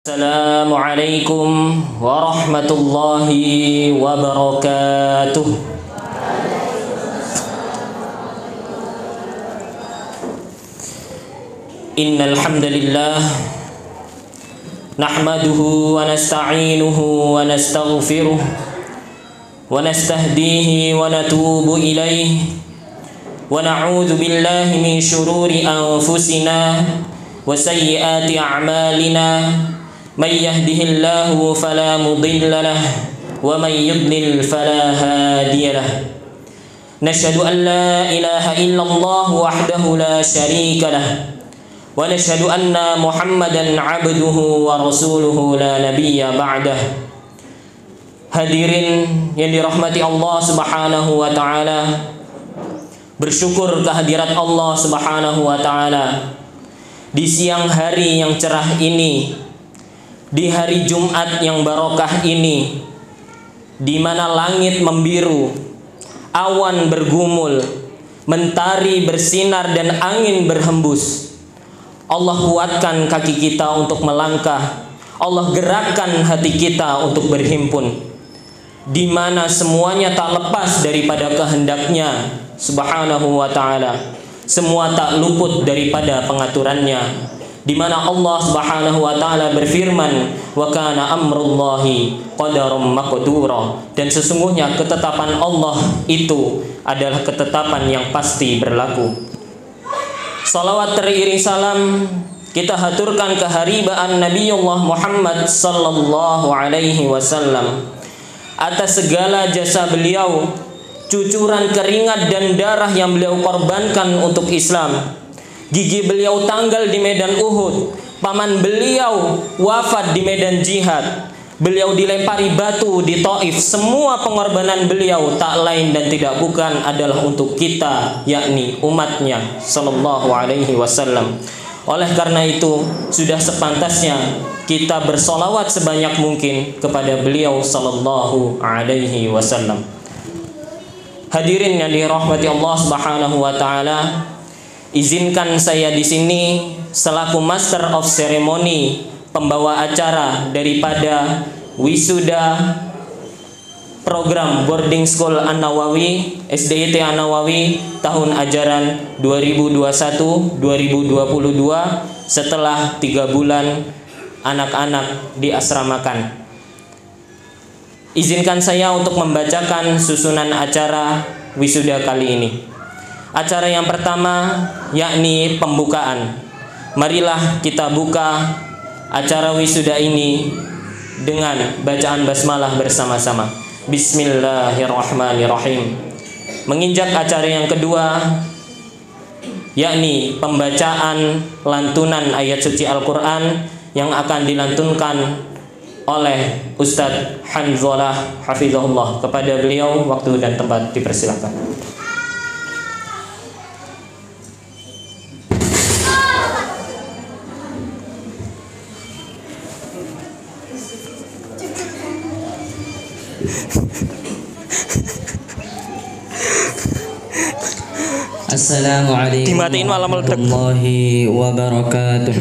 Assalamualaikum warahmatullahi wabarakatuh. Innal hamdalillah nahmaduhu wa nasta'inuhu wa nastaghfiruh wa nastahdihi wa natubu ilaihi wa na'udzu billahi min shururi anfusina wa sayyiati a'malina. من يهده الله فلا مضل له ومن يضلل فلا هادي له نشهد أن لا إله إلا الله وحده لا شريك له ونشهد أن محمدا عبده ورسوله لا نبي بعده. Hadirin yang dirahmati Allah Subhanahu wa taala, bersyukur kehadirat Allah Subhanahu wa taala di siang hari yang cerah ini, di hari Jumat yang barokah ini, di mana langit membiru, awan bergumul, mentari bersinar dan angin berhembus. Allah kuatkan kaki kita untuk melangkah, Allah gerakkan hati kita untuk berhimpun, di mana semuanya tak lepas daripada kehendaknya Subhanahu wa ta'ala. Semua tak luput daripada pengaturannya, di mana Allah Subhanahu wa taala berfirman, wa kana amrullahi qadaran maqdura, dan sesungguhnya ketetapan Allah itu adalah ketetapan yang pasti berlaku. Salawat teriring salam kita haturkan keharibaan Nabiullah Muhammad sallallahu alaihi wasallam atas segala jasa beliau, cucuran keringat dan darah yang beliau korbankan untuk Islam. Gigi beliau tanggal di medan Uhud, paman beliau wafat di medan jihad, beliau dilempari batu di Taif. Semua pengorbanan beliau tak lain dan tidak bukan adalah untuk kita, yakni umatnya sallallahu alaihi wasallam. Oleh karena itu, sudah sepantasnya kita bersolawat sebanyak mungkin kepada beliau sallallahu alaihi wasallam. Hadirin yang dirahmati Allah Subhanahu wa taala, izinkan saya di sini selaku Master of Ceremony, pembawa acara daripada wisuda program Boarding School An-Nawawi, SDIT An-Nawawi tahun ajaran 2021-2022, setelah 3 bulan anak-anak diasramakan. Izinkan saya untuk membacakan susunan acara wisuda kali ini. Acara yang pertama yakni pembukaan. Marilah kita buka acara wisuda ini dengan bacaan basmalah bersama-sama. Bismillahirrahmanirrahim. Menginjak acara yang kedua yakni pembacaan lantunan ayat suci Al-Quran yang akan dilantunkan oleh Ustadz Hanzalah Hafizahullah. Kepada beliau waktu dan tempat dipersilakan. Assalamualaikum warahmatullahi wabarakatuh.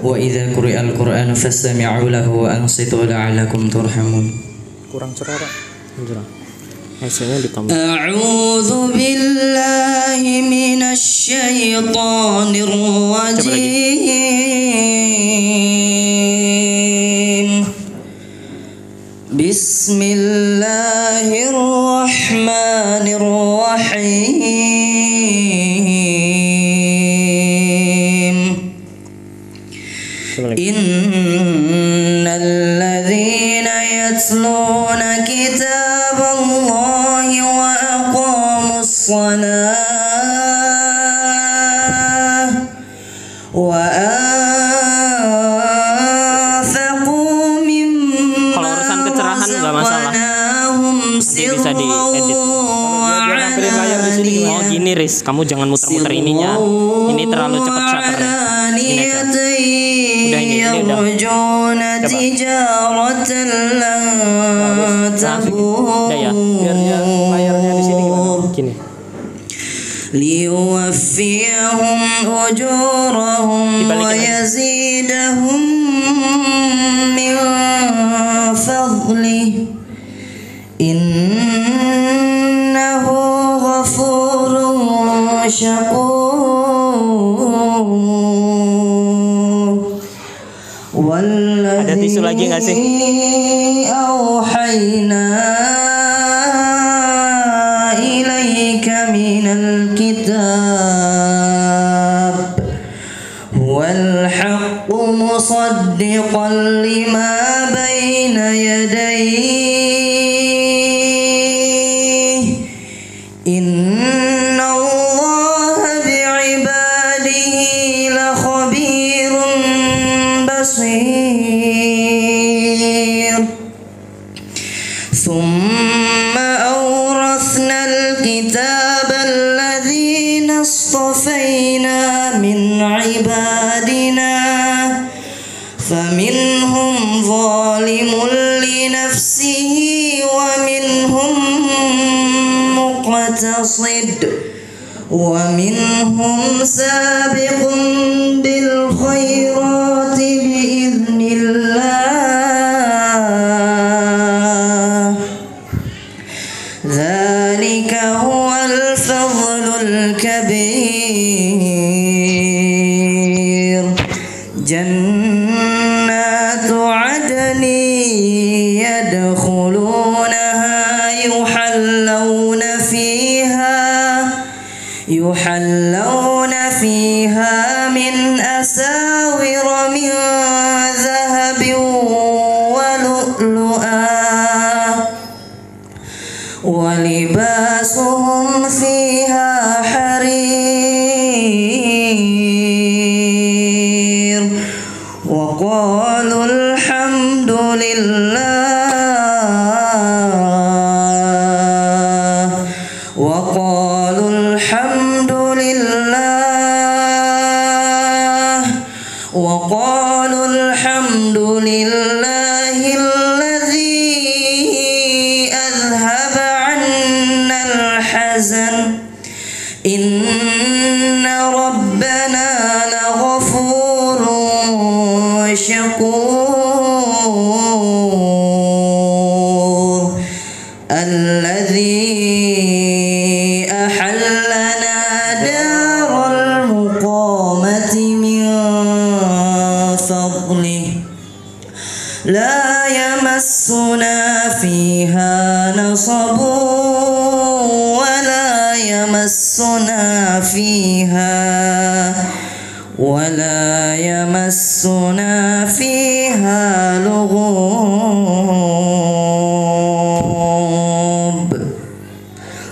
Wa idza quri'al Qur'anu fastami'u lahu wa ansitu la'allakum turhamun. Kurang cerah, Pak. Cerah. Hasilnya ditambah. A'udzu billahi minasy syaithanir rajim. Bismillahirrahmanirrahim. Innal ladzina yatluna kitaballahi wa aqamus shalah wa bisa diedit. Oh gini Riz, kamu jangan muter-muter ininya. Ini terlalu cepat shutternya. Ini aja. Udah ini udah. Udah ya. Biar layarnya di sini gimana? Gini. Liwaffiyahum أجورهم ويزيدهم من فضله إنه غفور شكور والذي أوحينا إليك من الكتاب هو الحق مصدقا لما بين يديه إن الله بعباده لخبير بصير ثم أورثنا الكتاب الذين اصطفينا من عبادنا فمنهم ظالم لنفسه ومنهم مقتصد ومنهم سابق بالخيرات بإذن الله ذلك هو الفضل الكبير جنات عدن يدخلونها يحلون فيها من أساور من ذهب ولؤلؤا ولباسهم فيها حرير وقالوا الحمد لله الذي أذهب عنا الحزن إن ربنا لغفور شكور الذي أحلنا دار المقامة من فضله لا يمسنا فيها نصب ولا يمسنا فيها لغوب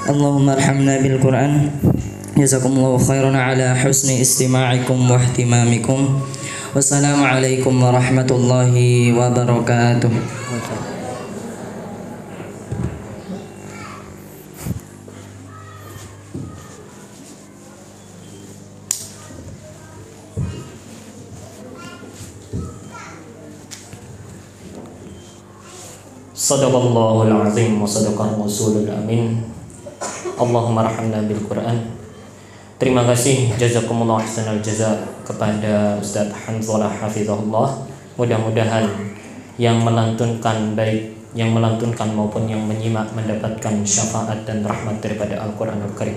اللهم ارحمنا بالقرآن جزاكم الله خيرا على حسن استماعكم واهتمامكم والسلام عليكم ورحمة الله وبركاته. Sadaqallahul azim wa sadaqar rasulul amin. Allahumma rahmna bil Quran. Terima kasih jazakumullah ahsanal jaza kepada Ustaz Hanzalah hafizahullah. Mudah-mudahan yang melantunkan baik yang melantunkan maupun yang menyimak mendapatkan syafaat dan rahmat daripada Al-Qur'anul Karim.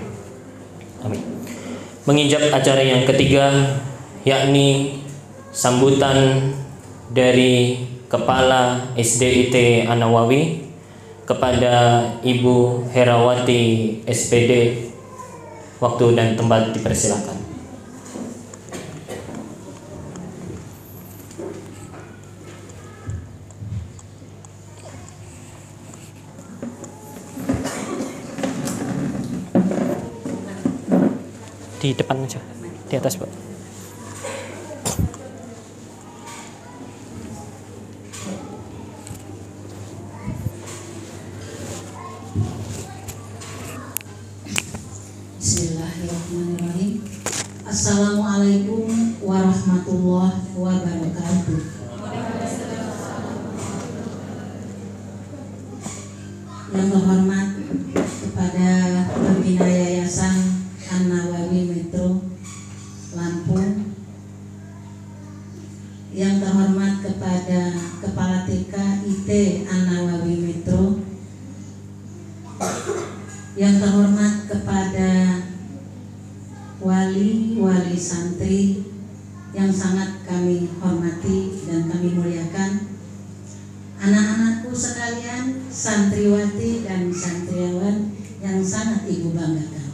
Amin. Menginjak acara yang ketiga, yakni sambutan dari Kepala SDIT An-Nawawi kepada Ibu Herawati SPD. Waktu dan tempat dipersilakan. Di depan aja, di atas, Pak. Bismillahirrahmanirrahim. Assalamualaikum warahmatullahi wabarakatuh. Yang terhormat kepada pembina Yayasan An-Nawawi Metro yang terhormat kepada Kepala TK IT An-Nawawi Metro, yang terhormat kepada wali-wali santri yang sangat kami hormati dan kami muliakan, anak-anakku sekalian, santriwati dan santriawan yang sangat ibu banggakan.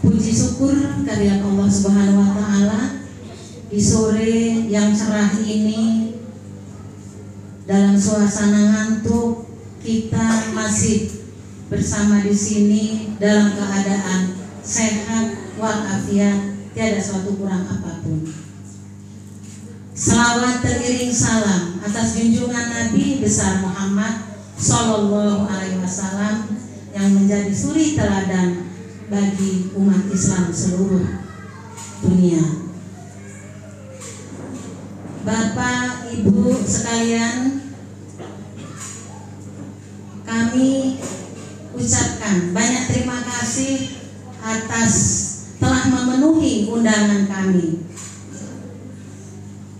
Puji syukur kehadirat Allah Subhanahu wa taala di sore yang cerah ini, dalam suasana ngantuk kita masih bersama di sini dalam keadaan sehat walafiat, tiada suatu kurang apapun. Salawat teriring salam atas junjungan Nabi besar Muhammad Sallallahu Alaihi Wasallam yang menjadi suri teladan bagi umat Islam seluruh dunia. Bapak, Ibu sekalian, kami ucapkan banyak terima kasih atas telah memenuhi undangan kami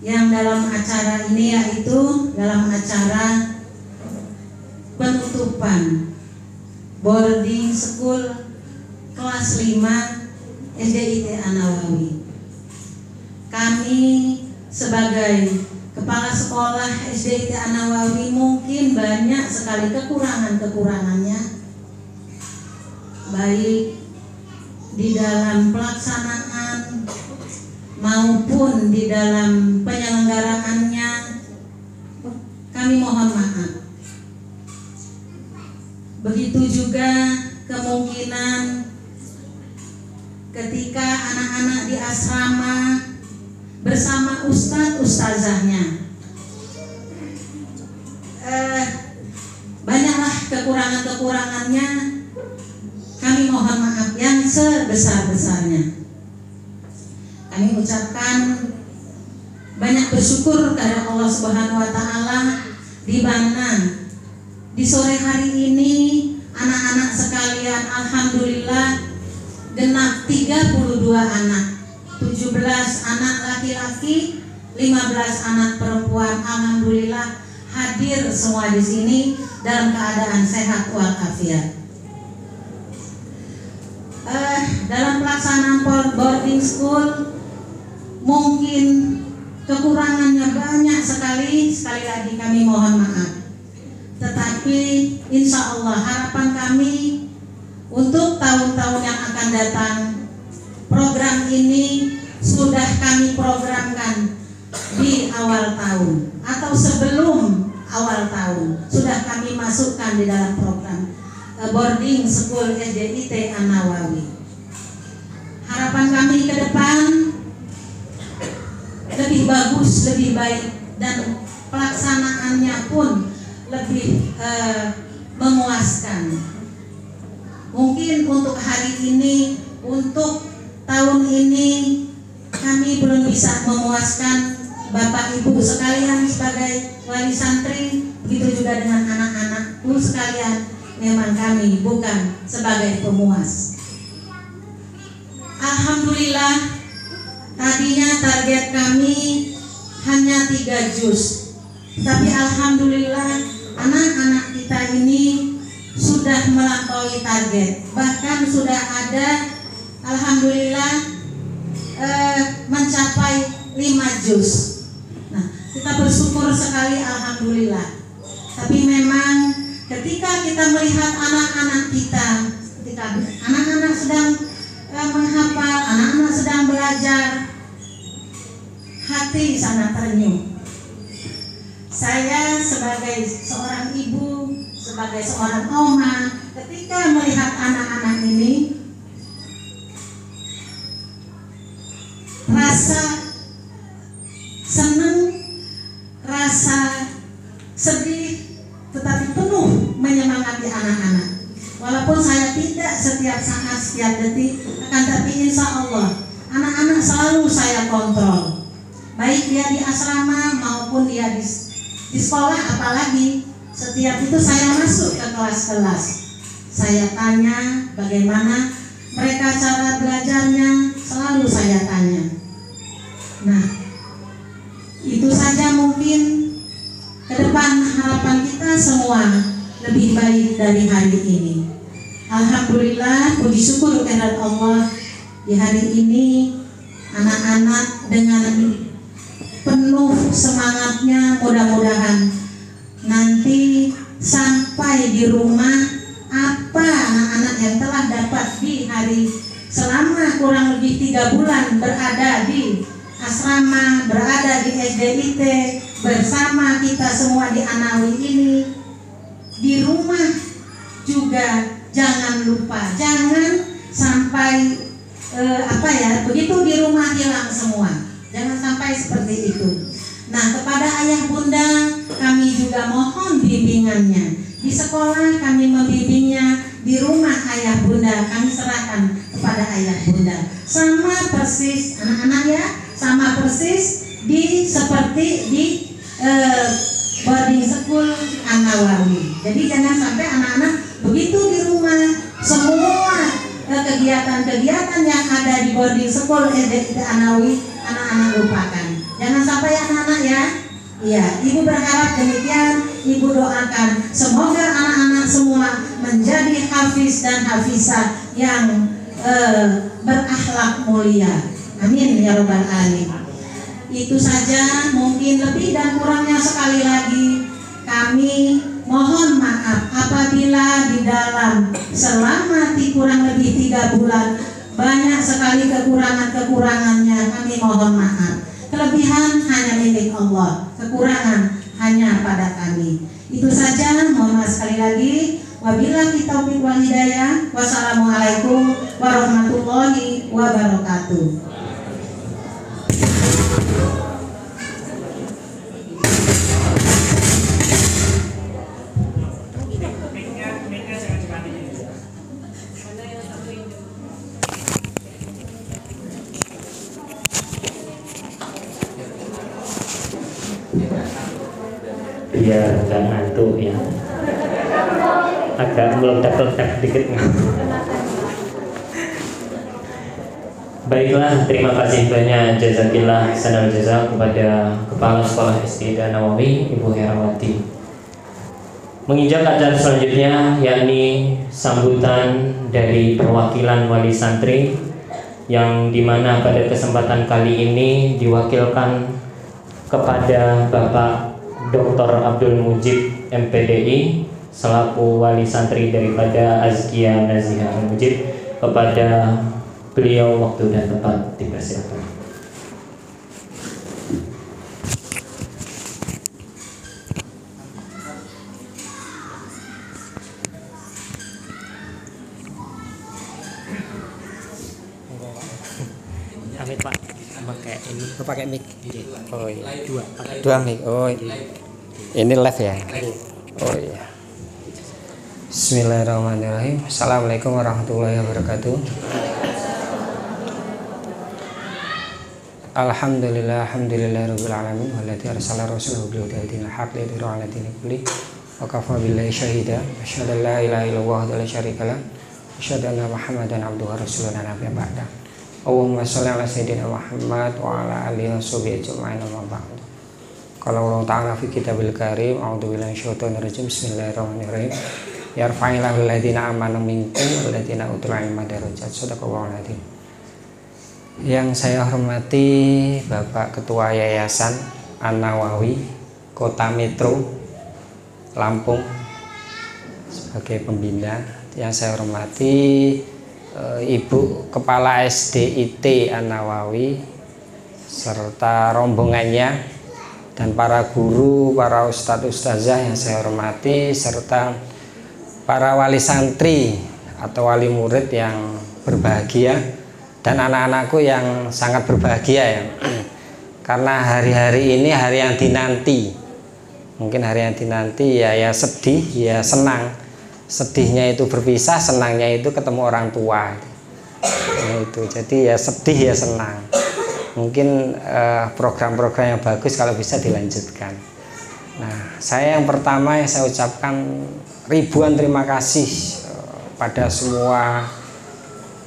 yang dalam acara ini, yaitu dalam acara penutupan boarding school kelas 5 SDIT An-Nawawi. Kami sebagai kepala sekolah SDIT An-Nawawi mungkin banyak sekali kekurangannya, baik di dalam pelaksanaan maupun di dalam penyelenggaraannya. Kami mohon maaf. Begitu juga kemungkinan ketika anak-anak di asrama bersama ustazahnya, banyaklah kekurangannya. Kami mohon maaf yang sebesar-besarnya. Kami ucapkan banyak bersyukur kepada Allah Subhanahu wa taala di mana di sore hari ini anak-anak sekalian alhamdulillah genap 32 anak, 17 anak laki-laki, 15 anak perempuan, alhamdulillah hadir semua di sini dalam keadaan sehat walafiat. Dalam pelaksanaan boarding school mungkin kekurangannya banyak sekali lagi kami mohon maaf. Tetapi insya Allah harapan kami untuk tahun-tahun yang akan datang, program ini sudah kami programkan di awal tahun atau sebelum awal tahun sudah kami masukkan di dalam program boarding school SDIT An-Nawawi. Harapan kami ke depan lebih bagus, lebih baik, dan pelaksanaannya pun lebih memuaskan. Mungkin untuk hari ini, untuk tahun ini kami belum bisa memuaskan Bapak Ibu sekalian sebagai wali santri, begitu juga dengan anak-anakku sekalian. Memang kami bukan sebagai pemuas. Alhamdulillah, tadinya target kami hanya 3 juz, tapi alhamdulillah anak-anak kita ini sudah melampaui target. Bahkan sudah ada alhamdulillah mencapai 5 juz. Nah, kita bersyukur sekali alhamdulillah. Tapi memang ketika kita melihat anak-anak kita, ketika anak-anak sedang menghafal, anak-anak sedang belajar, hati sangat terenyuh. Saya sebagai seorang ibu, sebagai seorang oma, ketika melihat anak-anak ini, rasa senang, rasa sedih, tetapi penuh menyemangati anak-anak. Walaupun saya tidak setiap saat, setiap detik, akan tapi insya Allah anak-anak selalu saya kontrol, baik dia di asrama maupun dia di sekolah. Apalagi setiap itu saya masuk ke kelas-kelas, saya tanya bagaimana mereka cara belajarnya, selalu saya tanya. Nah, itu saja mungkin ke depan harapan kita semua lebih baik dari hari ini. Alhamdulillah, puji syukur kehadirat Allah, di hari ini anak-anak dengan penuh semangatnya, mudah-mudahan nanti sampai di rumah apa anak-anak yang telah dapat di hari selama kurang lebih 3 bulan berada di asrama, berada di SDIT bersama kita semua di Anawi ini, di rumah juga jangan lupa, jangan sampai begitu di rumah hilang semua, jangan sampai seperti itu. Nah, kepada ayah bunda kami juga mohon bimbingannya. Di sekolah kami membimbingnya, di rumah ayah bunda kami serahkan kepada ayah bunda. Sama persis anak-anak ya, sama persis seperti di boarding school An-Nawawi. Jadi jangan sampai anak-anak begitu di rumah semua kegiatan-kegiatan yang ada di boarding school An-Nawawi anak-anak lupakan. Jangan sampai anak-anak ya. Iya, ibu berharap demikian. Ibu doakan semoga anak-anak semua menjadi hafiz dan hafizah yang berakhlak mulia. Amin ya rabbal alamin. Itu saja, mungkin lebih dan kurangnya sekali lagi kami mohon maaf apabila di dalam selama kurang lebih 3 bulan banyak sekali kekurangannya, kami mohon maaf. Kelebihan hanya milik Allah, kekurangan hanya pada kami. Itu saja, mohon maaf sekali lagi. Wabillahi taufiq wal hidayah. Wassalamualaikum warahmatullahi wabarakatuh. Biar nggak ngantuk ya, agak meledak-ledak dikit. Baiklah, terima kasih banyak, jazakillah sanal jazak kepada Kepala Sekolah SD An-Nawawi Ibu Herawati. Menginjak acara selanjutnya, yakni sambutan dari perwakilan wali santri, yang dimana pada kesempatan kali ini diwakilkan kepada Bapak Dr. Abdul Mujib MPDI selaku wali santri daripada Azkia Nazihah Mujib. Kepada beliau waktu dan tempat dipersilakan. Amit Pak, pakai ini. Pakai mic. Oh iya. Dua mic. Oh ini live ya. Oh iya. Bismillahirrahmanirrahim. Assalamualaikum warahmatullahi wabarakatuh. Alhamdulillah, alhamdulillahirabbil alamin. Walladzi arsala rasulahu bil huda wa dinil haqq liyudhhirahu 'ala dini kulli. Wa kafa billahi syahida. Asyhadu an la ilaha illallah wa la syarika lah. Asyhadu anna Muhammadan abduhu wa rasuluhu la nabiyya ba'da. Allahumma sholli ala sayyidina Muhammad wa ala alihi washabihi ajma'in, amma ba'du. Qala Allah ta'ala fi kitabil karim, a'udzu billahi minasyaitonir rajim. Bismillahirrahmanirrahim. Yarfa'illahu alladziina amanu minkum walladziina utul 'ilma darajat. Shadaqallahul 'adzim. Yang saya hormati Bapak Ketua Yayasan An-Nawawi Kota Metro Lampung sebagai pembina. Yang saya hormati Ibu Kepala SDIT An-Nawawi serta rombongannya, dan para guru, para ustadz ustazah yang saya hormati, serta para wali santri atau wali murid yang berbahagia, dan anak-anakku yang sangat berbahagia ya. Karena hari-hari ini hari yang dinanti. Mungkin hari yang dinanti ya sedih, ya senang. Sedihnya itu berpisah, senangnya itu ketemu orang tua. Nah, itu jadi ya sedih ya senang. Mungkin program-program yang bagus kalau bisa dilanjutkan. Nah, saya yang pertama yang saya ucapkan ribuan terima kasih pada semua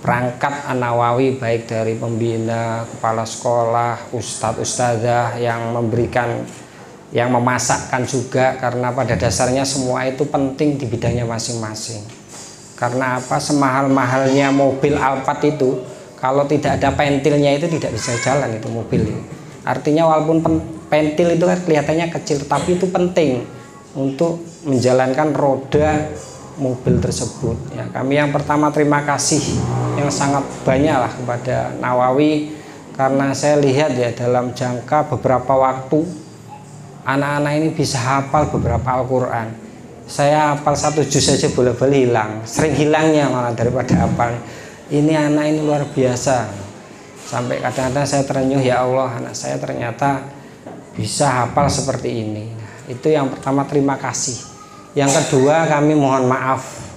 perangkat An-Nawawi, baik dari pembina, kepala sekolah, ustadz-ustadzah yang memberikan, yang memasakkan juga, karena pada dasarnya semua itu penting di bidangnya masing-masing. Karena apa? Semahal-mahalnya mobil Alphard itu, kalau tidak ada pentilnya itu tidak bisa jalan itu mobil ini. Artinya walaupun pentil itu kan kelihatannya kecil, tapi itu penting untuk menjalankan roda mobil tersebut. Ya, kami yang pertama terima kasih yang sangat banyak lah kepada Nawawi, karena saya lihat ya dalam jangka beberapa waktu anak-anak ini bisa hafal beberapa Al-Quran. Saya hafal 1 juz saja boleh-boleh hilang, sering hilangnya malah daripada hafal. Ini anak ini luar biasa, sampai kadang-kadang saya terenyuh, ya Allah, anak saya ternyata bisa hafal seperti ini. Nah, itu yang pertama, terima kasih. Yang kedua, kami mohon maaf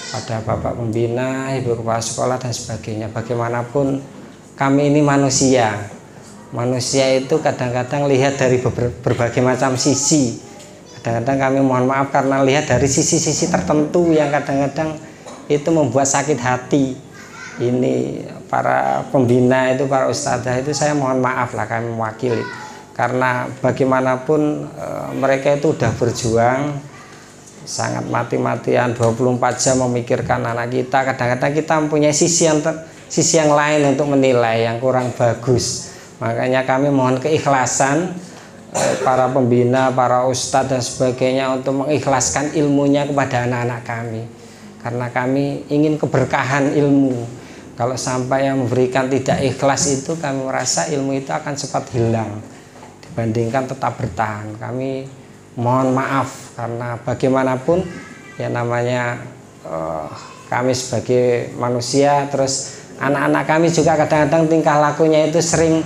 pada Bapak Pembina, Ibu Kepala Sekolah dan sebagainya. Bagaimanapun kami ini manusia. Manusia itu kadang-kadang lihat dari berbagai macam sisi. Kadang-kadang kami mohon maaf karena lihat dari sisi-sisi tertentu yang kadang-kadang itu membuat sakit hati. Ini para pembina itu, para ustadzah itu, saya mohon maaf lah kami mewakili. Karena bagaimanapun mereka itu udah berjuang sangat mati-matian 24 jam memikirkan anak kita. Kadang-kadang kita mempunyai sisi yang lain untuk menilai yang kurang bagus. Makanya kami mohon keikhlasan para pembina, para ustadz dan sebagainya untuk mengikhlaskan ilmunya kepada anak-anak kami. Karena kami ingin keberkahan ilmu. Kalau sampai yang memberikan tidak ikhlas itu, kami merasa ilmu itu akan cepat hilang dibandingkan tetap bertahan. Kami mohon maaf karena bagaimanapun ya namanya kami sebagai manusia, terus anak-anak kami juga kadang-kadang tingkah lakunya itu sering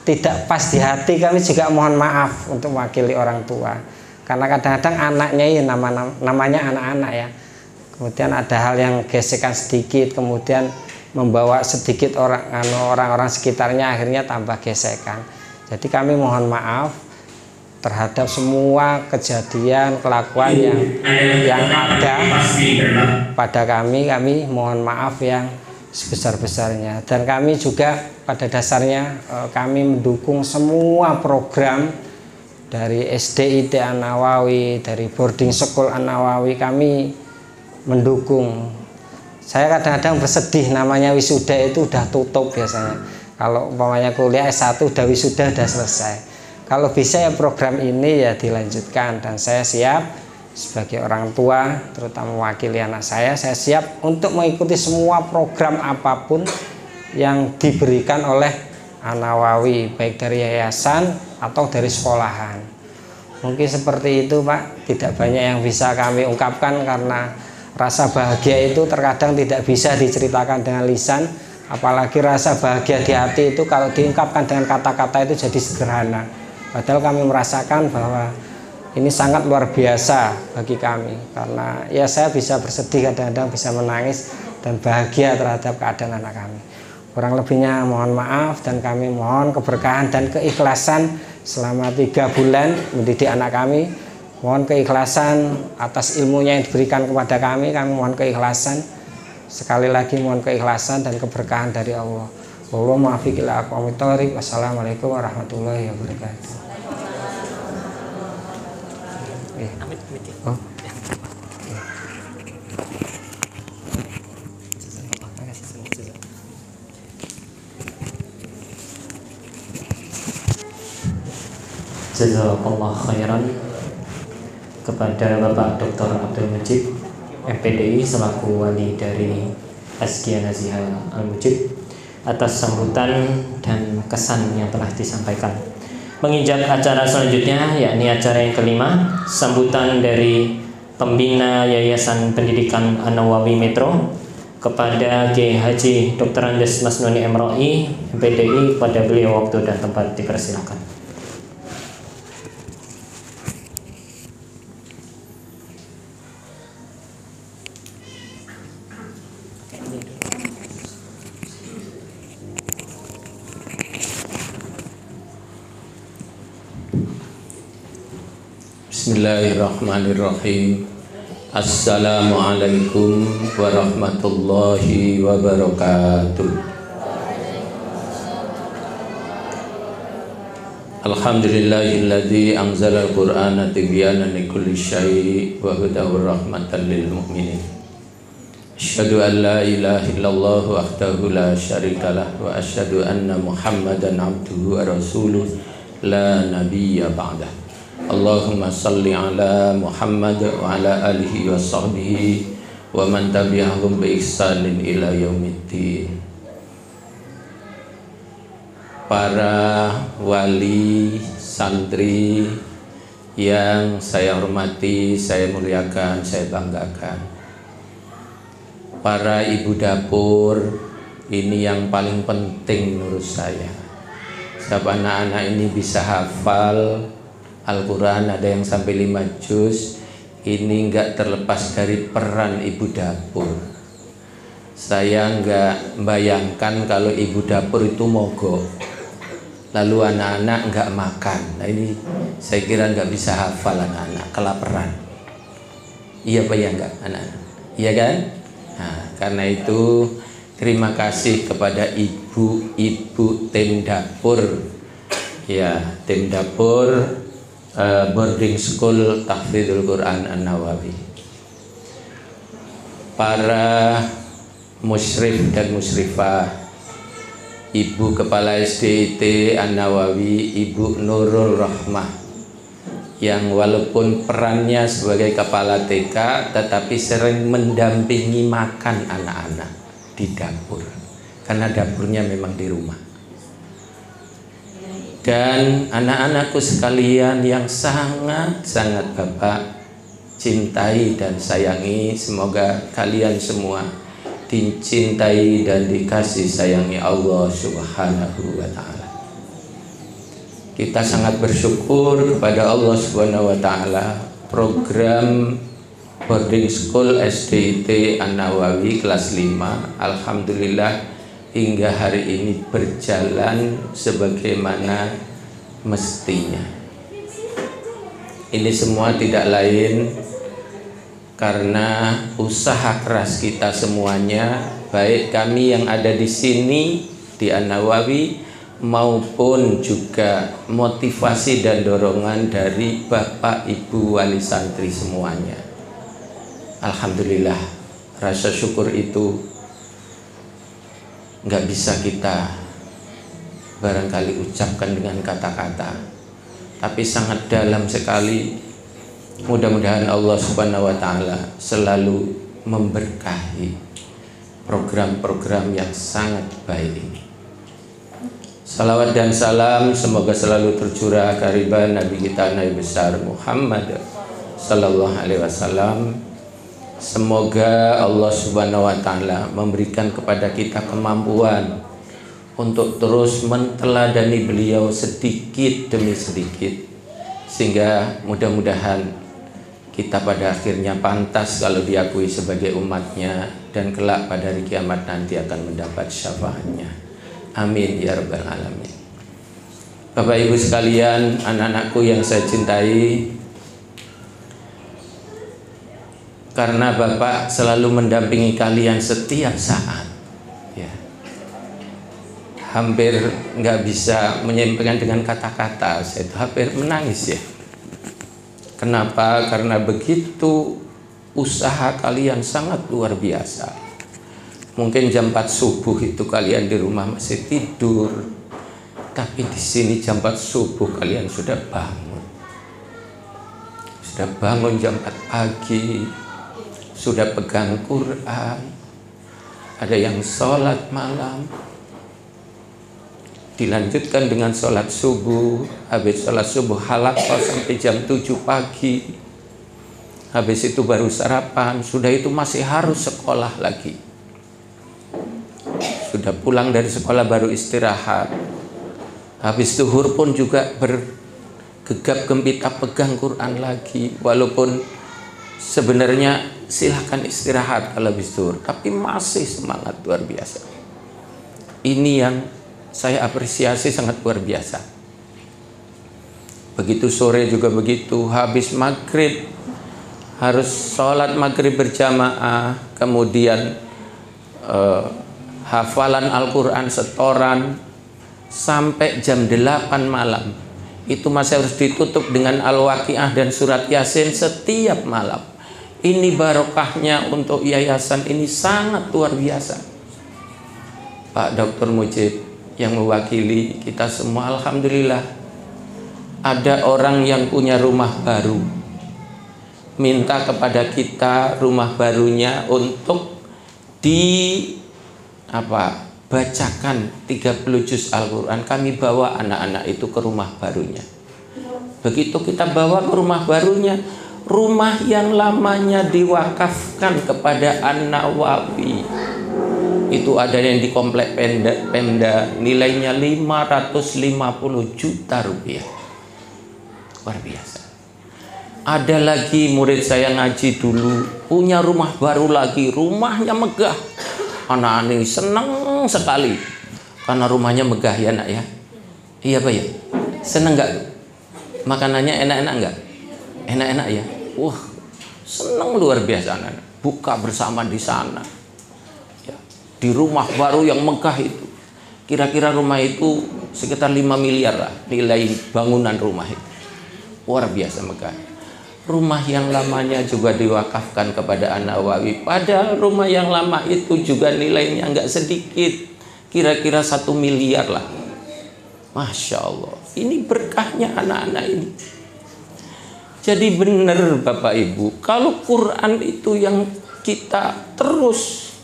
tidak pas di hati. Kami juga mohon maaf untuk mewakili orang tua, karena kadang-kadang anaknya ya namanya anak-anak ya, kemudian ada hal yang gesekan sedikit, kemudian membawa sedikit orang-orang sekitarnya, akhirnya tambah gesekan. Jadi kami mohon maaf terhadap semua kejadian, kelakuan yang ada pada kami. Kami mohon maaf yang sebesar-besarnya. Dan kami juga pada dasarnya kami mendukung semua program dari SDIT An-Nawawi, dari boarding school An-Nawawi, kami mendukung. Saya kadang-kadang bersedih, namanya wisuda itu udah tutup biasanya. Kalau umpamanya kuliah S1 udah wisuda, udah selesai. Kalau bisa ya program ini ya dilanjutkan, dan saya siap sebagai orang tua, terutama mewakili anak saya siap untuk mengikuti semua program apapun yang diberikan oleh An-Nawawi, baik dari yayasan atau dari sekolahan. Mungkin seperti itu Pak, tidak banyak yang bisa kami ungkapkan karena rasa bahagia itu terkadang tidak bisa diceritakan dengan lisan, apalagi rasa bahagia di hati itu kalau diungkapkan dengan kata-kata itu jadi sederhana. Padahal kami merasakan bahwa ini sangat luar biasa bagi kami, karena ya saya bisa bersedih, kadang-kadang bisa menangis dan bahagia terhadap keadaan anak kami. Kurang lebihnya mohon maaf, dan kami mohon keberkahan dan keikhlasan selama 3 bulan mendidik anak kami. Mohon keikhlasan atas ilmunya yang diberikan kepada kami mohon keikhlasan. Sekali lagi mohon keikhlasan dan keberkahan dari Allah. Wallahu muwaffiq ila aqwamit thoriq. Wassalamualaikum warahmatullahi wabarakatuh. Oh. Jazakallah khairan kepada Bapak Dr. Abdul Mujib MPDI selaku wali dari Azkiyah Nazihah Al-Mujib atas sambutan dan kesan yang telah disampaikan. Menginjak acara selanjutnya, yakni acara yang kelima, sambutan dari pembina Yayasan Pendidikan An-Nawawi Metro kepada Kiai Haji Dr. Andes Masnuni MRI MPDI. Pada beliau waktu dan tempat dipersilakan. Bismillahirrahmanirrahim. Assalamualaikum warahmatullahi wabarakatuh. Alhamdulillahilladzi anzala al-Qur'ana tibyanan likulli syai' wa hudan wa rahmatan lil mu'minin. Asyhadu an la ilaha illallah wahdahu la syarikalah wa asyhadu anna Muhammadan abduhu wa rasuluh la nabiyya ba'dah. Allahumma salli ala Muhammad wa ala alihi wa sahbihi wa man tabi'ahum bi ihsanin ila yaumiddin. Para wali, santri yang saya hormati, saya muliakan, saya banggakan. Para ibu dapur, ini yang paling penting menurut saya. Sebab anak-anak ini bisa hafal Al-Quran, ada yang sampai 5 juz. Ini enggak terlepas dari peran ibu dapur. Saya enggak bayangkan kalau ibu dapur itu mogok, lalu anak-anak enggak makan. Nah ini saya kira enggak bisa hafal anak-anak, kelaparan. Iya apa ya enggak anak-anak? Iya kan? Nah, karena itu terima kasih kepada ibu-ibu tim dapur. Ya, tim dapur boarding school Tahfidzul Quran An-Nawawi. Para musyrif dan musyrifah, Ibu Kepala SDIT An-Nawawi, Ibu Nurul Rahmah, yang walaupun perannya sebagai kepala TK tetapi sering mendampingi makan anak-anak di dapur, karena dapurnya memang di rumah. Dan anak-anakku sekalian yang sangat-sangat Bapak cintai dan sayangi, semoga kalian semua dicintai dan dikasih sayangi Allah Subhanahu wa ta'ala. Kita sangat bersyukur kepada Allah Subhanahu wa ta'ala, program boarding school SDIT An-Nawawi kelas 5 alhamdulillah hingga hari ini berjalan sebagaimana mestinya. Ini semua tidak lain karena usaha keras kita semuanya, baik kami yang ada di sini di An-Nawawi maupun juga motivasi dan dorongan dari Bapak Ibu wali santri semuanya. Alhamdulillah, rasa syukur itu nggak bisa kita barangkali ucapkan dengan kata-kata, tapi sangat dalam sekali. Mudah-mudahan Allah Subhanahu wa ta'ala selalu memberkahi program-program yang sangat baik ini. Salawat dan salam semoga selalu tercurah kehadiran Nabi kita Nabi besar Muhammad sallallahu alaihi wasallam. Semoga Allah Subhanahu wa ta'ala memberikan kepada kita kemampuan untuk terus menteladani beliau sedikit demi sedikit, sehingga mudah-mudahan kita pada akhirnya pantas kalau diakui sebagai umatnya, dan kelak pada hari kiamat nanti akan mendapat syafaatnya. Amin ya rabbal alamin. Bapak Ibu sekalian, anak-anakku yang saya cintai, karena Bapak selalu mendampingi kalian setiap saat, ya, hampir nggak bisa menyampaikan dengan kata-kata. Saya itu hampir menangis ya. Kenapa? Karena begitu usaha kalian sangat luar biasa. Mungkin jam 4 subuh itu kalian di rumah masih tidur, tapi di sini jam 4 subuh kalian sudah bangun. Sudah bangun jam 4 pagi, sudah pegang Quran, ada yang sholat malam, dilanjutkan dengan sholat subuh, habis sholat subuh halaqah sampai jam 7 pagi, habis itu baru sarapan, sudah itu masih harus sekolah lagi, sudah pulang dari sekolah baru istirahat, habis zuhur pun juga bergegap gempita pegang Quran lagi, walaupun sebenarnya silahkan istirahat kalau habis zuhur, tapi masih semangat luar biasa. Ini yang saya apresiasi sangat luar biasa. Begitu sore juga begitu, habis maghrib harus sholat maghrib berjamaah, kemudian hafalan Al-Quran setoran sampai jam 8 malam. Itu masih harus ditutup dengan Al-Waqiah dan surat Yasin setiap malam. Ini barokahnya untuk yayasan ini sangat luar biasa. Pak Dr. Mujib yang mewakili kita semua, alhamdulillah ada orang yang punya rumah baru, minta kepada kita rumah barunya untuk bacakan 30 juz Al-Quran. Kami bawa anak-anak itu ke rumah barunya. Begitu kita bawa ke rumah barunya, rumah yang lamanya diwakafkan kepada An-Nawawi, itu ada yang di komplek Pemda, nilainya 550 juta rupiah. Luar biasa. Ada lagi murid saya ngaji dulu, punya rumah baru lagi, rumahnya megah. Anak ini senang sekali karena rumahnya megah ya nak ya. Iya Pak ya, seneng nggak? Makanannya enak-enak nggak? Enak-enak ya. Wah, senang luar biasa anak. Buka bersama di sana ya, di rumah baru yang megah itu. Kira-kira rumah itu sekitar 5 miliar lah nilai bangunan rumah itu. Luar biasa megah. Rumah yang lamanya juga diwakafkan kepada An-Nawawi. Padahal rumah yang lama itu juga nilainya nggak sedikit, kira-kira 1 miliar lah. Masya Allah, ini berkahnya anak-anak ini. Jadi benar Bapak Ibu, kalau Quran itu yang kita terus,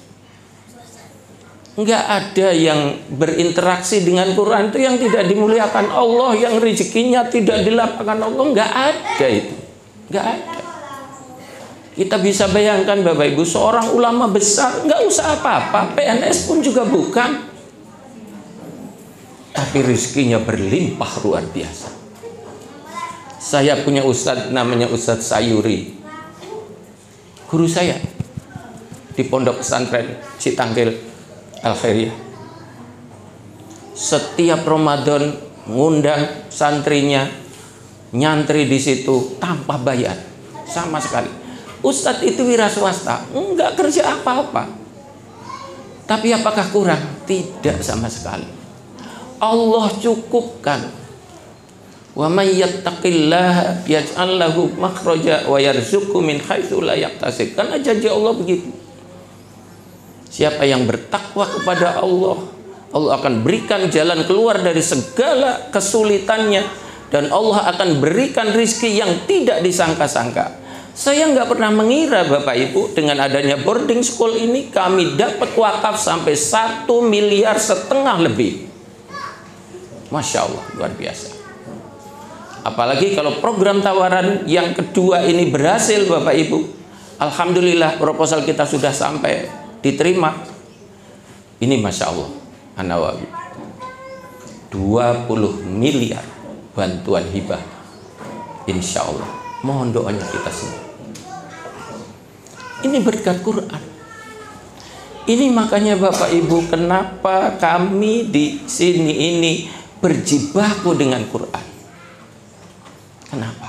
nggak ada yang berinteraksi dengan Quran itu yang tidak dimuliakan Allah, yang rezekinya tidak dilapangkan Allah, nggak ada itu. Nggak ada. Kita bisa bayangkan Bapak Ibu, seorang ulama besar nggak usah apa-apa, PNS pun juga bukan, tapi rezekinya berlimpah luar biasa. Saya punya ustadz namanya Ustadz Sayuri, guru saya di pondok pesantren Citangkil Al-Khairiyah. Setiap Ramadan ngundang santrinya nyantri di situ tanpa bayar sama sekali. Ustadz itu wira swasta, enggak kerja apa-apa. Tapi apakah kurang? Tidak sama sekali. Allah cukupkan. Wa may yattaqillaha yaj'al lahu makhraja wa yarzuqhu min haitsu la yahtasib. Karena janji Allah begitu. Siapa yang bertakwa kepada Allah, Allah akan berikan jalan keluar dari segala kesulitannya. Dan Allah akan berikan rizki yang tidak disangka-sangka. Saya nggak pernah mengira Bapak Ibu, dengan adanya boarding school ini kami dapat wakaf sampai 1,5 miliar lebih. Masya Allah, luar biasa. Apalagi kalau program tawaran yang kedua ini berhasil Bapak Ibu. Alhamdulillah proposal kita sudah sampai diterima. Ini Masya Allah, An-Nawawi 20 miliar bantuan hibah, insya Allah. Mohon doanya kita semua. Ini berkat Quran. Ini makanya Bapak Ibu, kenapa kami di sini ini berjibaku dengan Quran. Kenapa?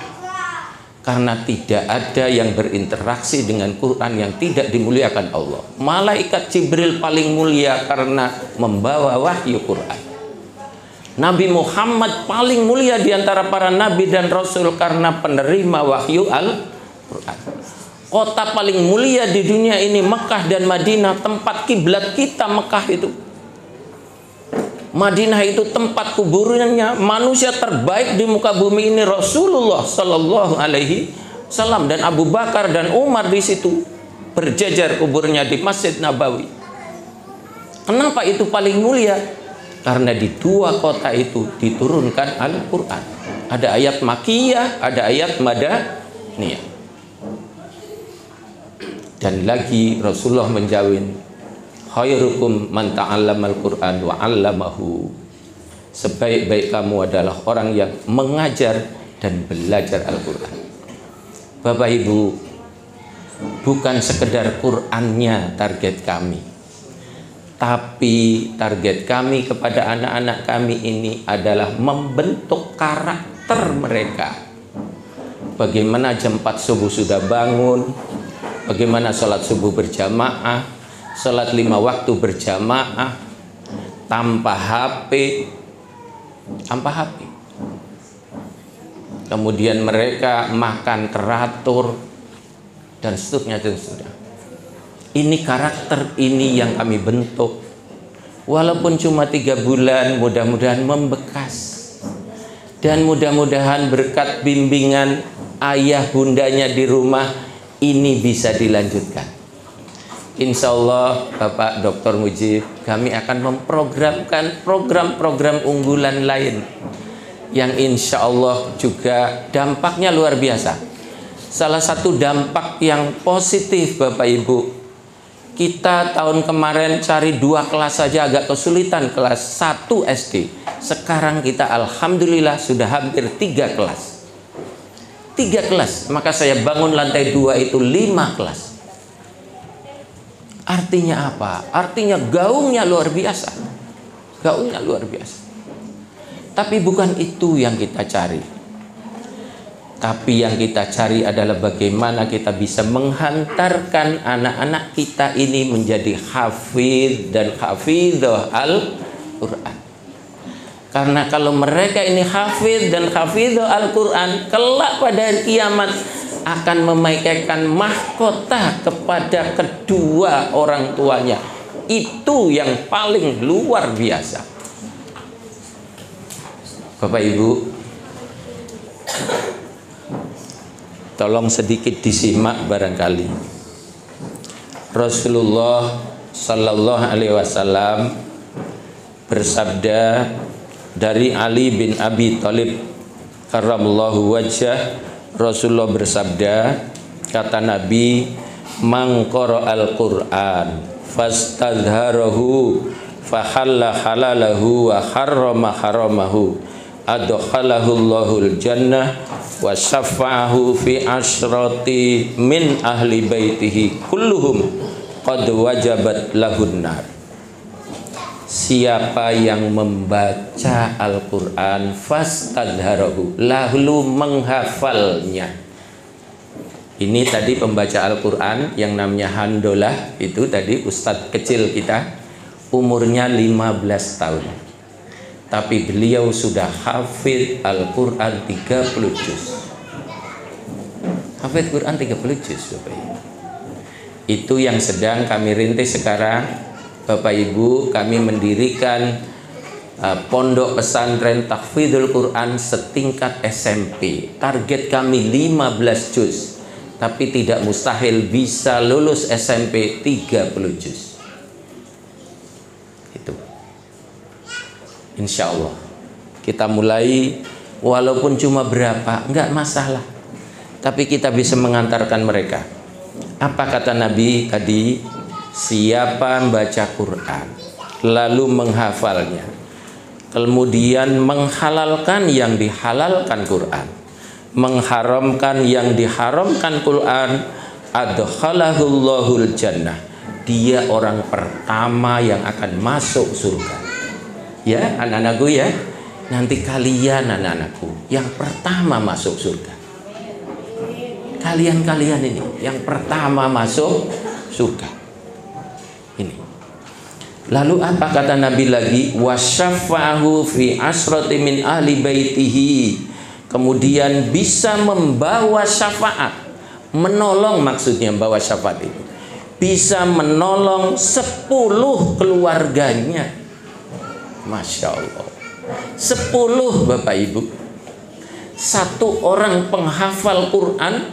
Karena tidak ada yang berinteraksi dengan Quran yang tidak dimuliakan Allah. Malaikat Jibril paling mulia karena membawa wahyu Quran. Nabi Muhammad paling mulia di antara para nabi dan rasul karena penerima wahyu Al-Quran. Kota paling mulia di dunia ini Mekah dan Madinah, tempat kiblat kita Mekah itu. Madinah itu tempat kuburannya manusia terbaik di muka bumi ini, Rasulullah Sallallahu Alaihi Wasallam, dan Abu Bakar dan Umar di situ berjajar kuburnya di Masjid Nabawi. Kenapa itu paling mulia? Karena di dua kota itu diturunkan Al-Quran. Ada ayat Makkiyah, ada ayat Madaniyah. Dan lagi Rasulullah menjawab, khairukum man ta'allamal Qur'an wa 'allamahu. Sebaik-baik kamu adalah orang yang mengajar dan belajar Al-Quran. Bapak Ibu, bukan sekedar Qur'annya target kami, tapi target kami kepada anak-anak kami ini adalah membentuk karakter mereka. bagaimana jam 4 subuh sudah bangun, bagaimana sholat subuh berjamaah, sholat 5 waktu berjamaah, tanpa HP. Kemudian mereka makan teratur dan seterusnya dan seterusnya. Ini karakter ini yang kami bentuk. Walaupun cuma 3 bulan, mudah-mudahan membekas. Dan mudah-mudahan berkat bimbingan ayah bundanya di rumah ini bisa dilanjutkan. Insya Allah Bapak Dr. Mujib, kami akan memprogramkan program-program unggulan lain yang insya Allah juga dampaknya luar biasa. Salah satu dampak yang positif Bapak Ibu, kita tahun kemarin cari 2 kelas saja agak kesulitan, kelas 1 SD. Sekarang kita alhamdulillah sudah hampir 3 kelas. 3 kelas, maka saya bangun lantai 2 itu 5 kelas. Artinya apa? Artinya gaungnya luar biasa. Gaungnya luar biasa. Tapi bukan itu yang kita cari. Tapi yang kita cari adalah bagaimana kita bisa menghantarkan anak-anak kita ini menjadi hafidh dan hafidhah Al-Quran. Karena kalau mereka ini hafidh dan hafidhah Al-Quran, kelak pada hari kiamat akan memakaikan mahkota kepada kedua orang tuanya. Itu yang paling luar biasa. Bapak Ibu, tolong sedikit disimak barangkali. Rasulullah Sallallahu Alaihi Wasallam bersabda dari Ali bin Abi Thalib karramallahu wajhah. Rasulullah bersabda, kata Nabi, man qara'al Qur'an fastadharahu fahalla halalahu wa harrama haramahu adkhalahu Allahul jannah wa syafa'ahu fi asyrati min ahli baitihi kulluhum qad wajabat lahun nar. Siapa yang membaca Al-Quran fastadharahu, lalu menghafalnya. Ini tadi pembaca Al-Quran yang namanya Handolah, itu tadi ustadz kecil kita, umurnya 15 tahun. Tapi beliau sudah hafid Al-Quran 30 juz. Hafid Quran 30 juz, Bapak Ibu. Itu yang sedang kami rintis sekarang. Bapak Ibu, kami mendirikan pondok pesantren tahfidzul Quran setingkat SMP. Target kami 15 juz. Tapi tidak mustahil bisa lulus SMP 30 juz. Itu. Insya Allah. Kita mulai walaupun cuma berapa, enggak masalah. Tapi kita bisa mengantarkan mereka. Apa kata Nabi tadi? Siapa membaca Quran lalu menghafalnya, kemudian menghalalkan yang dihalalkan Quran, mengharamkan yang diharamkan Quran, adkhalahul jannah, dia orang pertama yang akan masuk surga. Ya anak-anakku ya, nanti kalian anak-anakku yang pertama masuk surga. Kalian ini yang pertama masuk surga. Ini. Lalu apa kata Nabi lagi? Wasyafa'ahu fi asrati min ahli baitihi. Kemudian bisa membawa syafaat, menolong, maksudnya membawa syafaat itu bisa menolong 10 keluarganya. Masya Allah, 10 Bapak Ibu. Satu orang penghafal Quran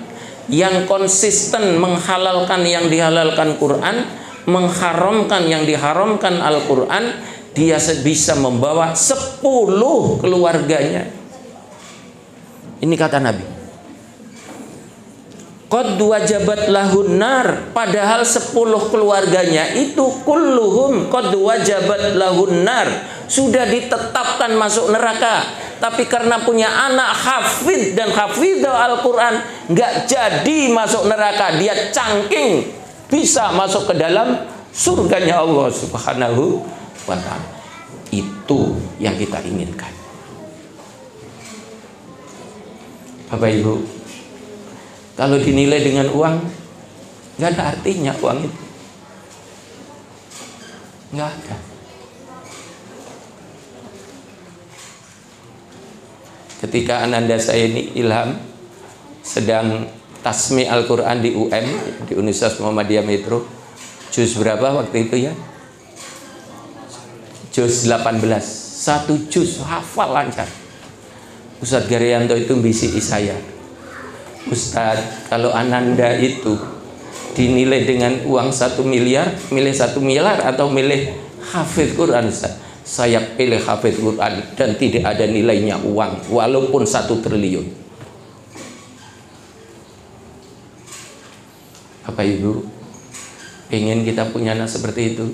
yang konsisten menghalalkan yang dihalalkan Quran, mengharamkan yang diharamkan Al-Quran, dia bisa membawa 10 keluarganya. Ini kata Nabi. Qad wajabat lahun nar, padahal 10 keluarganya itu kulluhum qad wajabat lahun nar, sudah ditetapkan masuk neraka. Tapi karena punya anak hafid dan hafidhah Al-Quran, nggak jadi masuk neraka, dia cangking bisa masuk ke dalam surganya Allah Subhanahu wa ta'ala. Itu yang kita inginkan. Bapak Ibu, Kalau dinilai dengan uang, nggak ada artinya uang itu. Nggak ada. Ketika ananda saya ini Ilham sedang tasmi Al-Quran di UM, di Universitas Muhammadiyah Metro, juz berapa waktu itu ya? Juz 18, 1 juz hafal lancar. Ustadz Garyanto itu bisiki saya, Ustadz, kalau ananda itu dinilai dengan uang 1 miliar, milih 1 miliar atau milih hafidz Quran? Ustadz, saya pilih hafidz Quran dan tidak ada nilainya uang walaupun 1 triliun. Bapak Ibu, ingin kita punya anak seperti itu?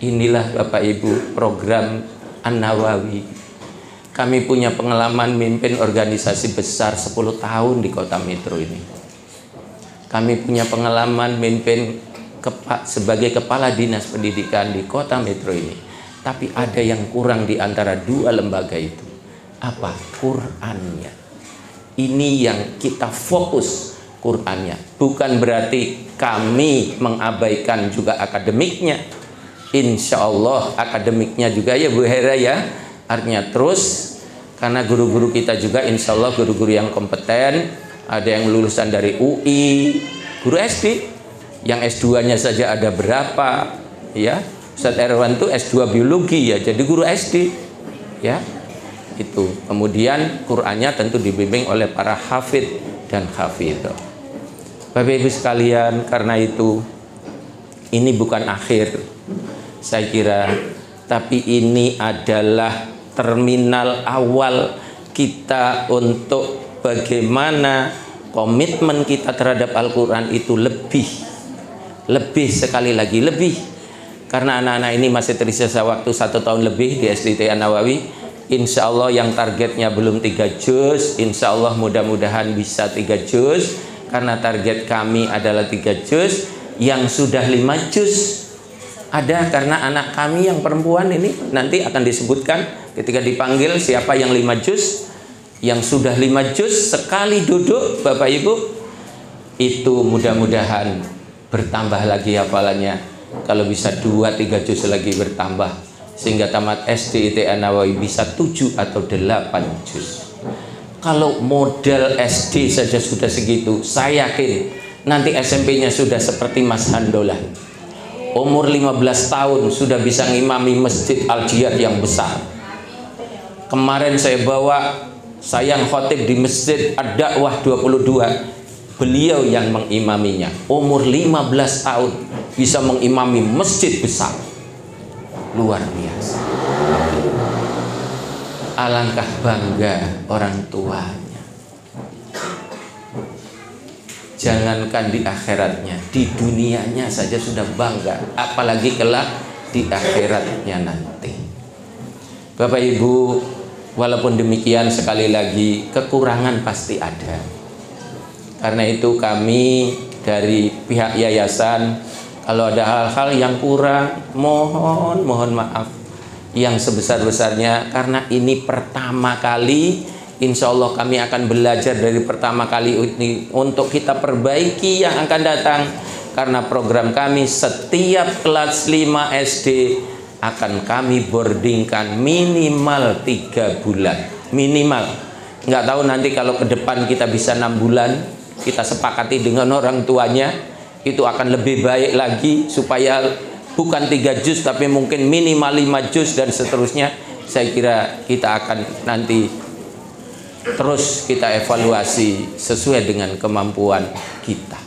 Inilah Bapak Ibu program An-Nawawi. Kami punya pengalaman mimpin organisasi besar 10 tahun di kota Metro ini. Kami punya pengalaman mimpin sebagai kepala dinas pendidikan di kota Metro ini. Tapi ada yang kurang di antara 2 lembaga itu. Apa? Qur'annya. Ini yang kita fokus, Qur'annya. Bukan berarti kami mengabaikan juga akademiknya. Insya Allah akademiknya juga ya Bu Hera ya. Artinya terus, karena guru-guru kita juga insya Allah guru-guru yang kompeten. Ada yang lulusan dari UI, guru SD, yang S2-nya saja ada berapa ya. Ustadz Erwan itu S2 biologi ya, jadi guru SD ya. Itu kemudian Qur'annya tentu dibimbing oleh para hafidh dan hafidhah. Bapak Ibu sekalian, karena itu ini bukan akhir saya kira, tapi ini adalah terminal awal kita untuk bagaimana komitmen kita terhadap Al-Quran itu lebih sekali lagi lebih. Karena anak-anak ini masih tersisa waktu 1 tahun lebih di SDT An-Nawawi. Insya Allah yang targetnya belum 3 juz, insya Allah mudah-mudahan bisa 3 juz. Karena target kami adalah 3 juz. Yang sudah 5 juz ada, karena anak kami yang perempuan ini nanti akan disebutkan ketika dipanggil siapa yang 5 juz. Yang sudah 5 juz sekali duduk Bapak Ibu, itu mudah-mudahan bertambah lagi hafalannya. Kalau bisa 2-3 juz lagi bertambah, sehingga tamat SDIT An-Nawawi bisa 7 atau 8 juz. Kalau modal SD saja sudah segitu, saya yakin nanti SMP-nya sudah seperti Mas Handolah. Umur 15 tahun sudah bisa ngimami Masjid Al-Jihad yang besar. Kemarin saya bawa sayang khotib di Masjid Ad-Da'wah 22. Beliau yang mengimaminya. Umur 15 tahun bisa mengimami masjid besar. Luar biasa. Alangkah bangga orang tuanya. Jangankan di akhiratnya, di dunianya saja sudah bangga, apalagi kelak di akhiratnya nanti. Bapak Ibu, walaupun demikian sekali lagi kekurangan pasti ada. Karena itu kami dari pihak yayasan, kalau ada hal-hal yang kurang, mohon maaf yang sebesar-besarnya. Karena ini pertama kali, insya Allah kami akan belajar dari pertama kali ini untuk kita perbaiki yang akan datang. Karena program kami setiap kelas 5 SD akan kami boardingkan minimal 3 bulan. Minimal. Nggak tahu nanti kalau ke depan kita bisa 6 bulan. Kita sepakati dengan orang tuanya, itu akan lebih baik lagi, supaya bukan 3 juz tapi mungkin minimal 5 juz dan seterusnya. Saya kira kita akan nanti terus kita evaluasi sesuai dengan kemampuan kita.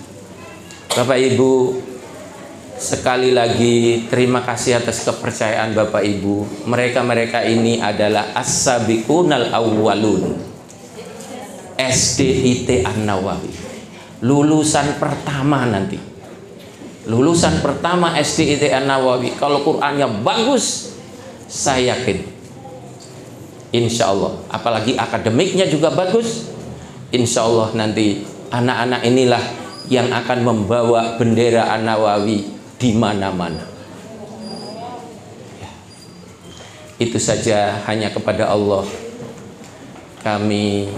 Bapak Ibu, sekali lagi terima kasih atas kepercayaan Bapak Ibu. Mereka ini adalah as-sabiqunal awwalun, SDIT An-Nawawi, lulusan pertama nanti. Lulusan pertama SDIT An-Nawawi. Kalau Qur'annya bagus, saya yakin insya Allah, apalagi akademiknya juga bagus, insya Allah nanti anak-anak inilah yang akan membawa bendera An-Nawawi di mana-mana. Ya. Itu saja, hanya kepada Allah kami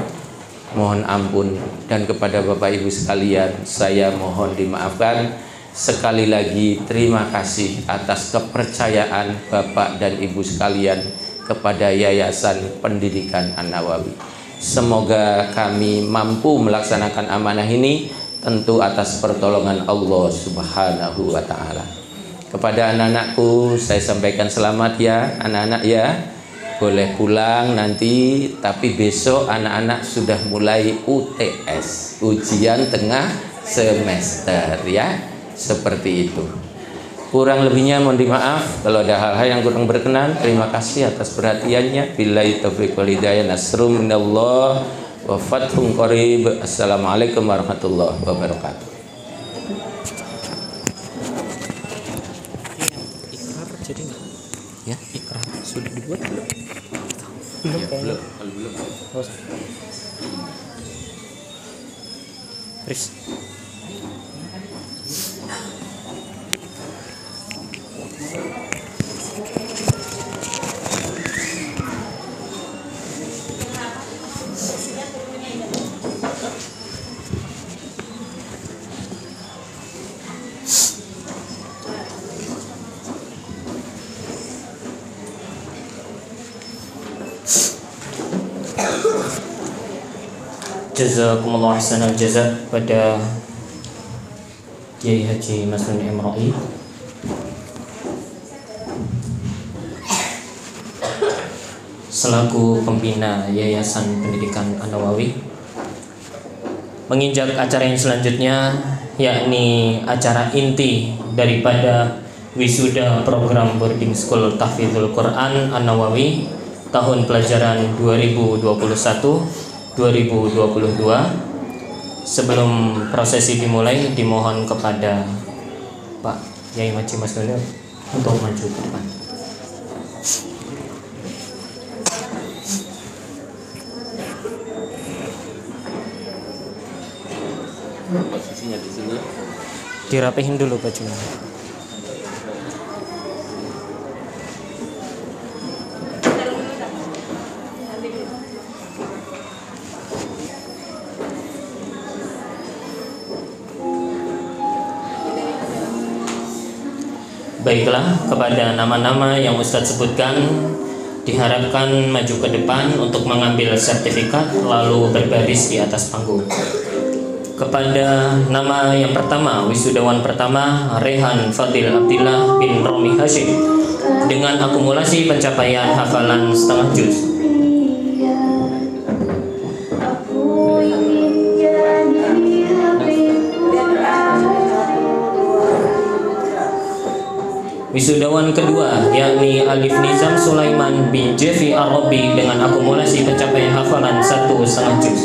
mohon ampun, dan kepada Bapak Ibu sekalian saya mohon dimaafkan. Sekali lagi terima kasih atas kepercayaan Bapak dan Ibu sekalian kepada Yayasan Pendidikan An-Nawawi. Semoga kami mampu melaksanakan amanah ini tentu atas pertolongan Allah Subhanahu wa Ta'ala. Kepada anak-anakku saya sampaikan selamat ya anak-anak ya. Boleh pulang nanti, tapi besok anak-anak sudah mulai UTS, ujian tengah semester ya. Seperti itu. Kurang lebihnya mohon dimaaf kalau ada hal-hal yang kurang berkenan. Terima kasih atas perhatiannya. Billahi taufiq wal hidayah. Nasrun minallah wa fathun qarib. Assalamualaikum warahmatullahi wabarakatuh. Ikrar jadi nggak? Ya, ikrar sudah dibuat belum? Belum. Kalau belum. Terus. Jazakumullah ahsanal jazak pada Kiai Haji Masrun Imra'i. Selaku pembina Yayasan Pendidikan An-Nawawi, menginjak acara yang selanjutnya, yakni acara inti daripada wisuda program boarding school Tahfidzul Quran An-Nawawi tahun pelajaran 2021-2022. Sebelum prosesi dimulai, dimohon kepada Pak Yai Haji Masrun untuk maju ke depan. Posisinya di sini. Dirapihin dulu bajunya. Baiklah, kepada nama-nama yang Ustadz sebutkan diharapkan maju ke depan untuk mengambil sertifikat lalu berbaris di atas panggung. Kepada nama yang pertama, wisudawan pertama Rehan Fadil Abdillah bin Romi Hashim dengan akumulasi pencapaian hafalan setengah juz. Wisudawan kedua yakni Alif Nizam Sulaiman bin Jefi Arabi dengan akumulasi pencapaian hafalan 1,5 juz.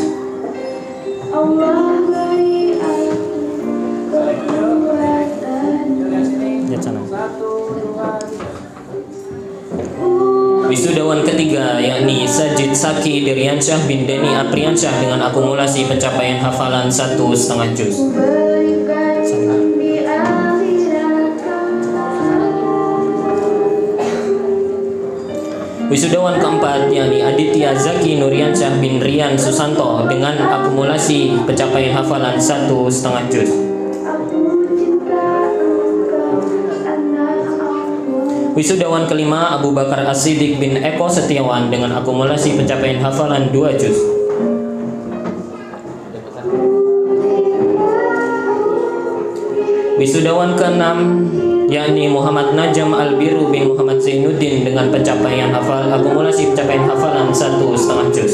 Wisudawan ketiga yakni Sajid Saki Diriansyah bin Deni Apriansyah dengan akumulasi pencapaian hafalan 1,5 juz. Wisudawan keempat yakni Aditya Zaki Nuriansyah bin Rian Susanto dengan akumulasi pencapaian hafalan 1,5 juz. Wisudawan kelima Abu Bakar As-Siddiq bin Eko Setiawan dengan akumulasi pencapaian hafalan 2 juz. Wisudawan keenam yakni Muhammad Najam Al-Biru bin Muhammad Zainuddin dengan pencapaian akumulasi pencapaian hafalan 1,5 juz.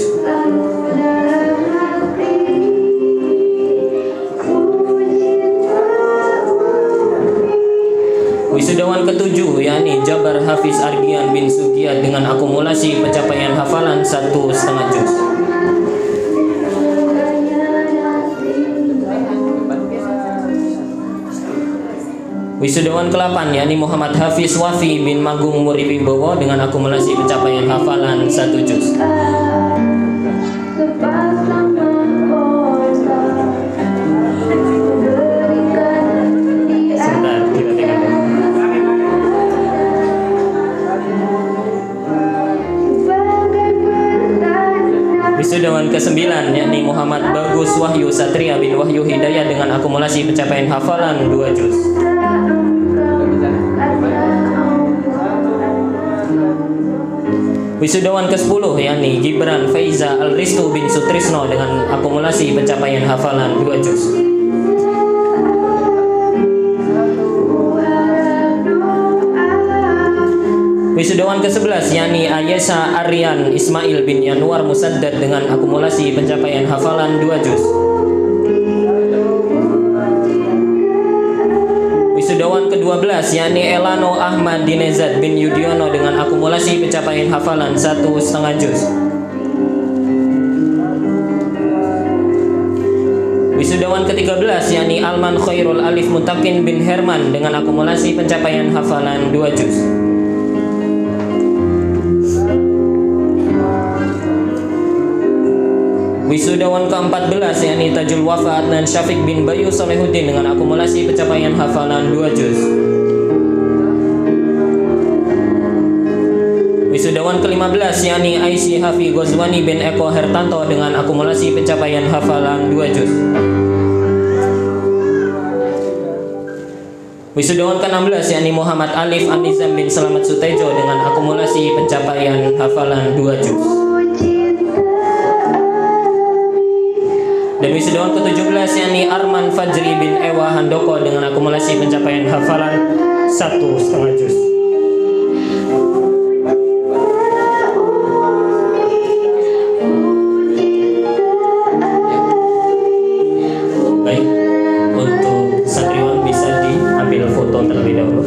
Wisudawan ketujuh yakni Jabar Hafiz Argian bin Sugiyat dengan akumulasi pencapaian hafalan 1,5 juz. Wisudawan ke-8 yakni Muhammad Hafiz Wafi bin Magung Muribibowo dengan akumulasi pencapaian hafalan 1 juz. Sebentar, kita tinggal. Wisudawan ke-9 yakni Muhammad Bagus Wahyu Satria bin Wahyu Hidayat dengan akumulasi pencapaian hafalan 2 juz. Wisudawan ke-10 yakni Gibran Faiza Al-Ristu bin Sutrisno dengan akumulasi pencapaian hafalan 2 juz. Wisudawan ke-11 yakni Ayesa Aryan Ismail bin Yanuar Musaddad dengan akumulasi pencapaian hafalan 2 juz. Wisudawan ke-12 yakni Elano Ahmad Dinezad bin Yudiono dengan akumulasi pencapaian hafalan 1,5 juz. Wisudawan ke-13 yakni Alman Khairul Alif Mutakin bin Herman dengan akumulasi pencapaian hafalan 2 juz. Wisudawan ke-14 yakni Tajul Wafa Adnan Syafiq bin Bayu Solehuddin dengan akumulasi pencapaian hafalan 2 juz. Wisudawan ke-15 yakni Aisy Hafi Gozwani bin Eko Hertanto dengan akumulasi pencapaian hafalan 2 juz. Wisudawan ke-16 yakni Muhammad Alif Anizam bin Selamat Sutejo dengan akumulasi pencapaian hafalan 2 juz. Dan wisudawan ke-17 yakni Arman Fajri bin Ewa Handoko dengan akumulasi pencapaian hafalan 1,5 juz. Baik, untuk santriwan bisa diambil foto terlebih dahulu.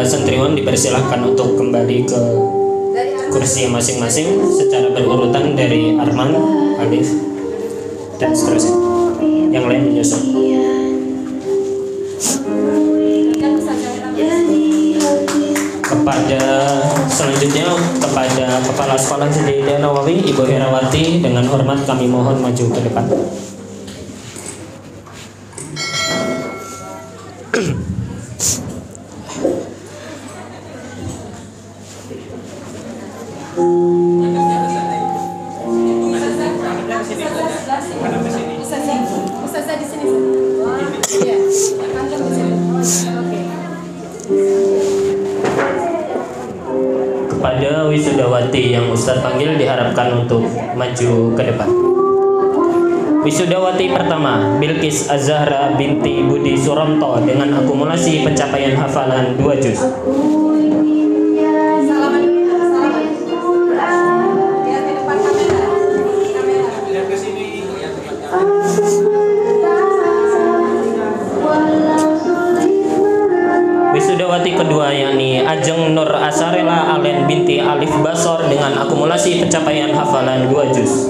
Santriwan dipersilahkan untuk kembali ke kursi masing-masing secara berurutan dari Arman, Alif, dan seterusnya. Yang lain menyusul. Kepada selanjutnya kepada Kepala Sekolah Syediyah Nawawi Ibu Herawati dengan hormat kami mohon maju ke depan. Kepada wisudawati yang Ustadz panggil diharapkan untuk maju ke depan. Wisudawati pertama Bilqis Az-Zahra binti Budi Suramto dengan akumulasi pencapaian hafalan 2 juz. Wisudawati kedua yakni Ajeng Nur Asarela Alen binti Alif Basor dengan akumulasi pencapaian hafalan 2 juz.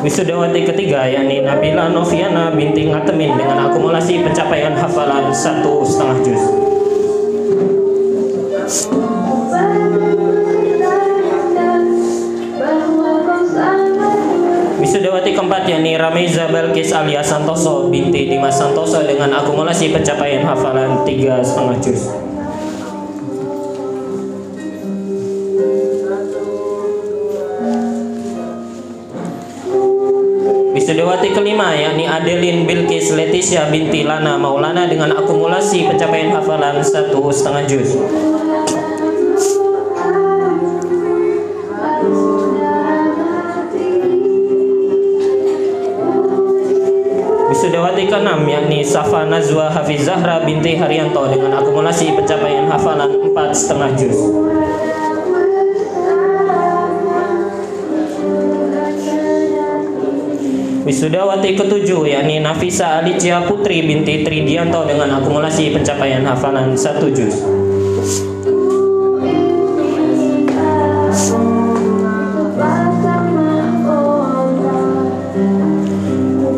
Wisudawati ketiga yakni Nabila Noviana binti Ngatemin dengan akumulasi pencapaian hafalan 1,5 juz. Wisudawati keempat yakni Rameza Balkis alias Santoso binti Dimas Santoso dengan akumulasi pencapaian hafalan 3,5 juz. Wisudawati kelima yakni Adelin Bilqis Leticia binti Lana Maulana dengan akumulasi pencapaian hafalan 1,5 juz. Wisudawati ke-6 yakni Safa Nazwa Hafiz Zahra binti Haryanto dengan akumulasi pencapaian hafalan 4,5 juz. Wisudawati ke-7 yakni Nafisa Alicia Putri binti Tridianto dengan akumulasi pencapaian hafalan 1 juz.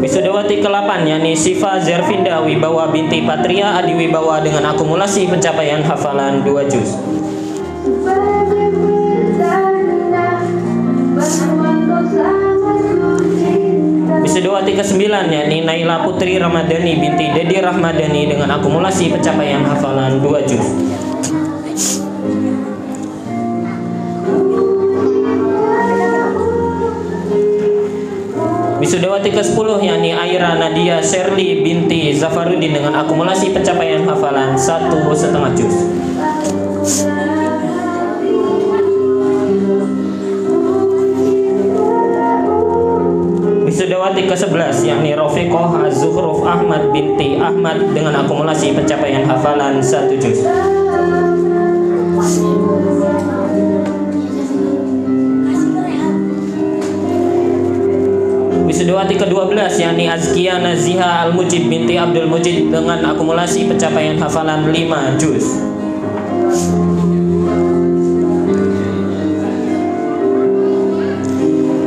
Wisudawati ke-8 yakni Siva Zervinda Wibawa binti Patria Adi Wibawa dengan akumulasi pencapaian hafalan 2 juz. Wisudawati ke-9 yakni Naila Putri Ramadhani binti Dedi Rahmadani dengan akumulasi pencapaian hafalan 2 juz. Wisudawati ke-10 yakni Aira Nadia Sherly binti Zafarudin dengan akumulasi pencapaian hafalan 1,5 juz. Wisudawati ke-11 yakni Rofiqoh Az-Zuhruf Ahmad binti Ahmad dengan akumulasi pencapaian hafalan 1 juz. Wisudawati ke-12 yakni Azkia Naziha Al-Mujib binti Abdul Mujid dengan akumulasi pencapaian hafalan 5 juz.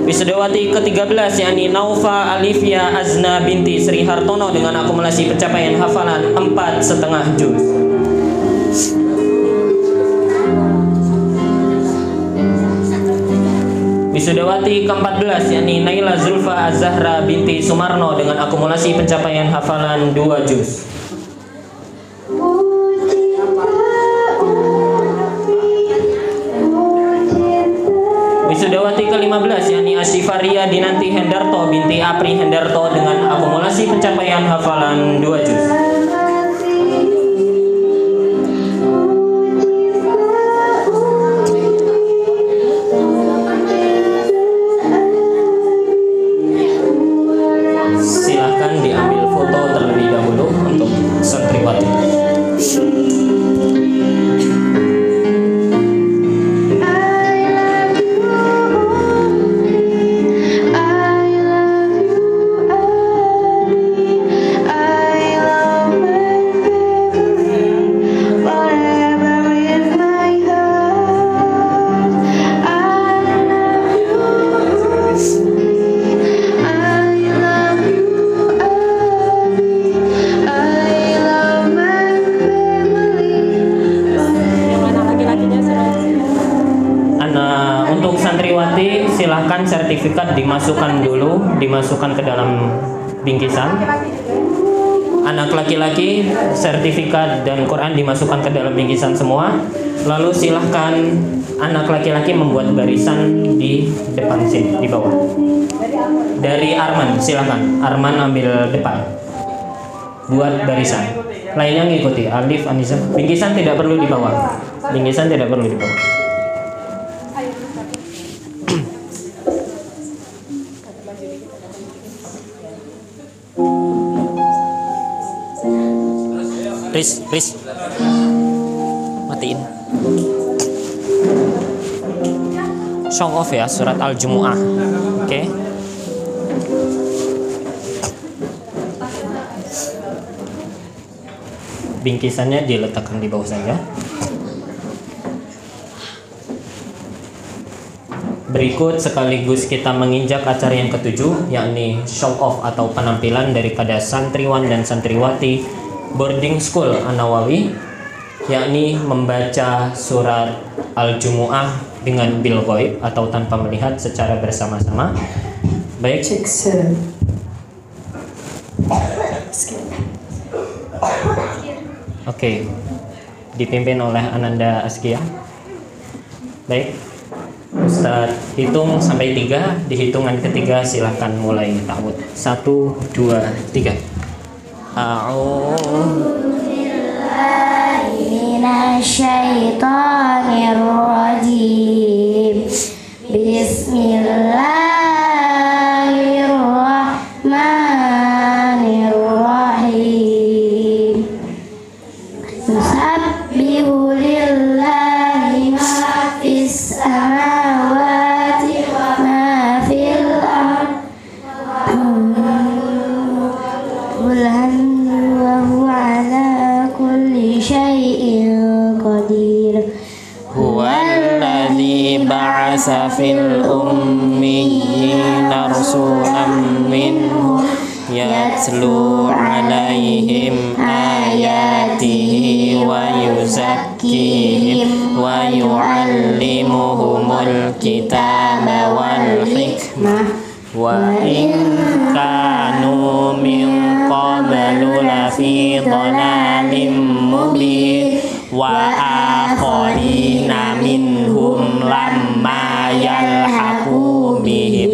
Wisudawati ke-13 yakni Naufa Alifia Azna binti Sri Hartono dengan akumulasi pencapaian hafalan 4,5 juz. Wisudawati ke-14 yakni Naila Zulfa Az-Zahra binti Sumarno dengan akumulasi pencapaian hafalan 2 juz. Wisudawati ke-15 yakni Asyifaria Dinanti Hendarto binti Apri Hendarto dengan akumulasi pencapaian hafalan 2 juz. Silahkan diambil foto terlebih dahulu untuk santriwati. Silahkan sertifikat dimasukkan dulu, dimasukkan ke dalam bingkisan. Anak laki-laki sertifikat dan Quran dimasukkan ke dalam bingkisan semua. Lalu silahkan anak laki-laki membuat barisan di depan sini, di bawah. Dari Arman, silahkan Arman ambil depan, buat barisan. Lainnya ngikuti Alif, Anissa. Bingkisan tidak perlu dibawa. Bingkisan tidak perlu dibawa. Riz, matiin. Show off ya surat Al-Jumu'ah. Oke. Bingkisannya diletakkan di bawah saja. Berikut sekaligus kita menginjak acara yang ke-7, yakni show off atau penampilan daripada santriwan dan santriwati boarding school An-Nawawi, yakni membaca surat Al-Jumu'ah dengan bil ghaib atau tanpa melihat secara bersama-sama. Baik. Oke. Dipimpin oleh Ananda Askia. Baik. Ustaz hitung sampai 3, di hitungan ketiga silahkan mulai ta'awudz. 1, 2, 3. A'udzu billahi minasyaitonir rajim. Bismillahirrahmanirrahim. Yusabbihu lillahi ma fis samawati wa ma fil ardh. بعث في الأميين رسولا منهم يتلو عليهم آياته ويزكيهم ويعلمهم الكتاب والحكمة وإن كانوا من قبل لفي ضلال مبين وآخرين منهم لما يلحقوا بهم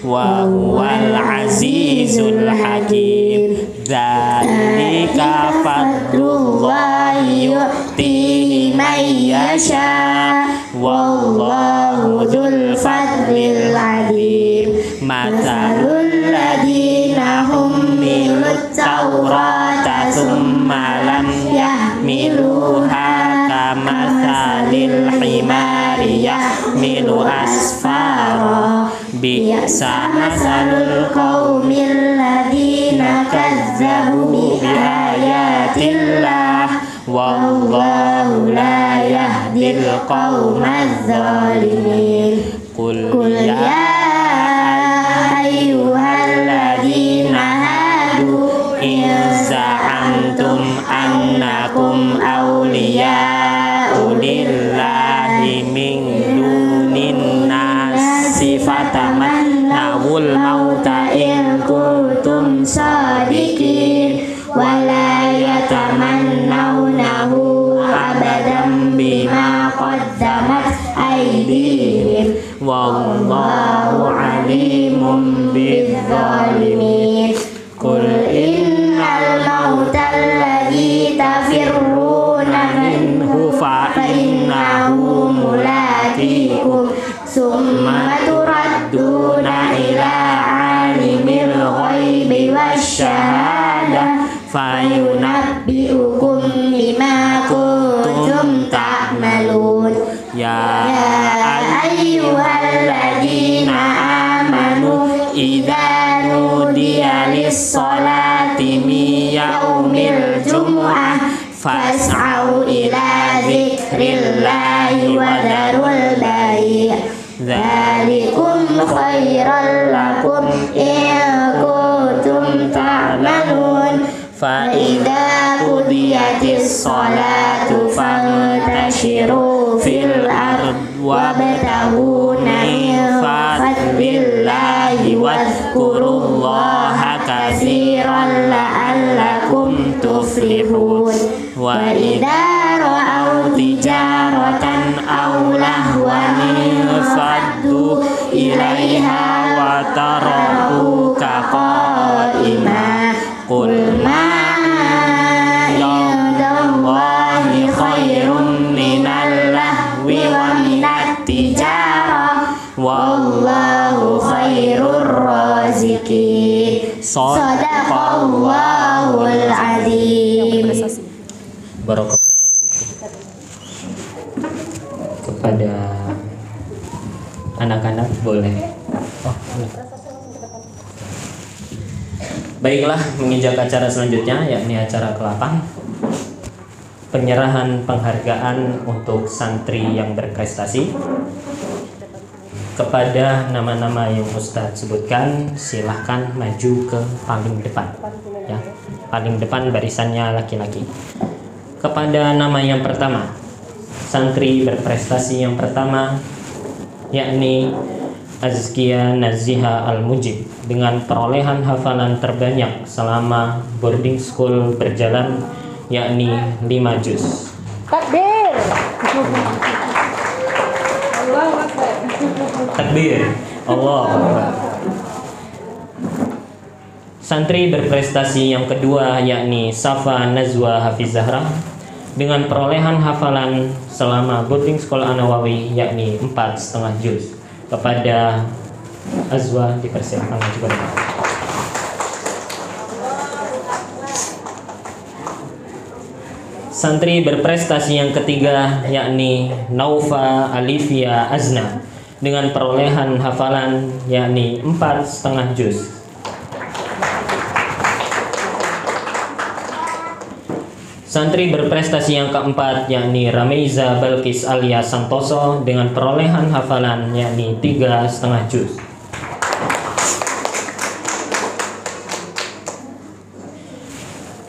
وهو العزيز الحكيم ذلك فضل الله يؤتيه من يشاء والله ذو الفضل العظيم مثل الذين حملوا التوراة ثم لم يحملوها كمثل الحمار يحمل أسفارا بئس مثل القوم الذين كذبوا بآيات الله والله لا يهدي القوم الظالمين قل يا أيها الذين هادوا إن زعمتم أنكم أولياء لله من دون الناس فتمنوا الموت إن كنتم صادقين ولا يتمنونه أبدا بما قدمت أيديهم والله عليم بالظالمين قل إن الموت الذي تفرون منه فإنه ملاقيكم ثم تردون إلى عالم الغيب والشهادة فينبئكم بما كنتم تعملون يا أيها الذين آمنوا إذا نودي للصلاة من يوم الجمعة فاسعوا إلى ذكر الله وذروا البيع ذلكم خيرا لكم إن كنتم تعملون فإذا قضيت الصلاة فانتشروا في الأرض وابتغوا من فضل الله واذكروا الله كثيرا لعلكم تفلحون وإذا رأوا تجارة أو لهوا انفضوا إليها وتركوك قائما قل ما عند الله خير من اللهو ومن التجارة والله خير الرازقين صدق الله العظيم. Barakallahu kepada anak-anak boleh. Baiklah, menginjak acara selanjutnya yakni acara ke-8, penyerahan penghargaan untuk santri yang berprestasi. Kepada nama-nama yang Ustadz sebutkan, silahkan maju ke paling depan ya. Paling depan barisannya laki-laki. Kepada nama yang pertama, santri berprestasi yang pertama yakni Azkia Naziha Al-Mujib dengan perolehan hafalan terbanyak selama boarding school berjalan yakni 5 juz. Takbir. Takbir. Allah Akbar. Santri berprestasi yang kedua yakni Safa Nazwa Hafizahra dengan perolehan hafalan selama boarding school An-Nawawi yakni 4,5 juz. Kepada Azwa dipersilakan maju ke depan. Santri berprestasi yang ketiga yakni Naufa Alifia Azna dengan perolehan hafalan yakni 4,5 juz. Santri berprestasi yang keempat yakni Rameiza Balkis alias Santoso dengan perolehan hafalan yakni 3,5 juz.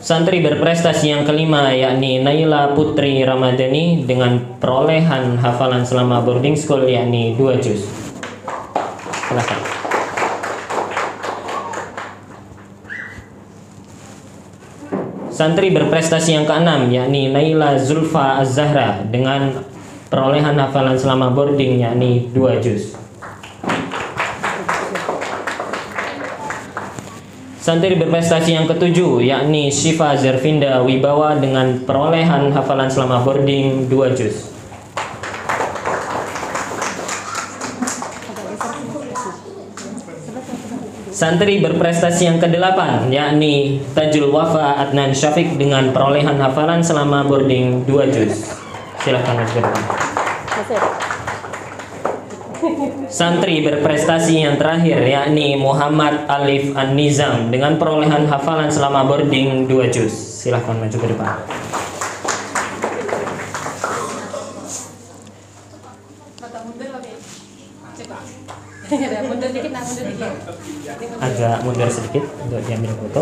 Santri berprestasi yang kelima yakni Naila Putri Ramadhani dengan perolehan hafalan selama boarding school yakni 2 juz. Silakan. Santri berprestasi yang keenam yakni Naila Zulfa Az-Zahra dengan perolehan hafalan selama boarding yakni 2 juz. Santri berprestasi yang ketujuh yakni Syifa Zervinda Wibawa dengan perolehan hafalan selama boarding 2 juz. Santri berprestasi yang kedelapan yakni Tajul Wafa Adnan Syafiq dengan perolehan hafalan selama boarding 2 juz. Silakan Mas Firman. Santri berprestasi yang terakhir yakni Muhammad Alif An-Nizam dengan perolehan hafalan selama boarding 2 juz. Silakan maju ke depan. Agak mundur sedikit untuk diambil foto.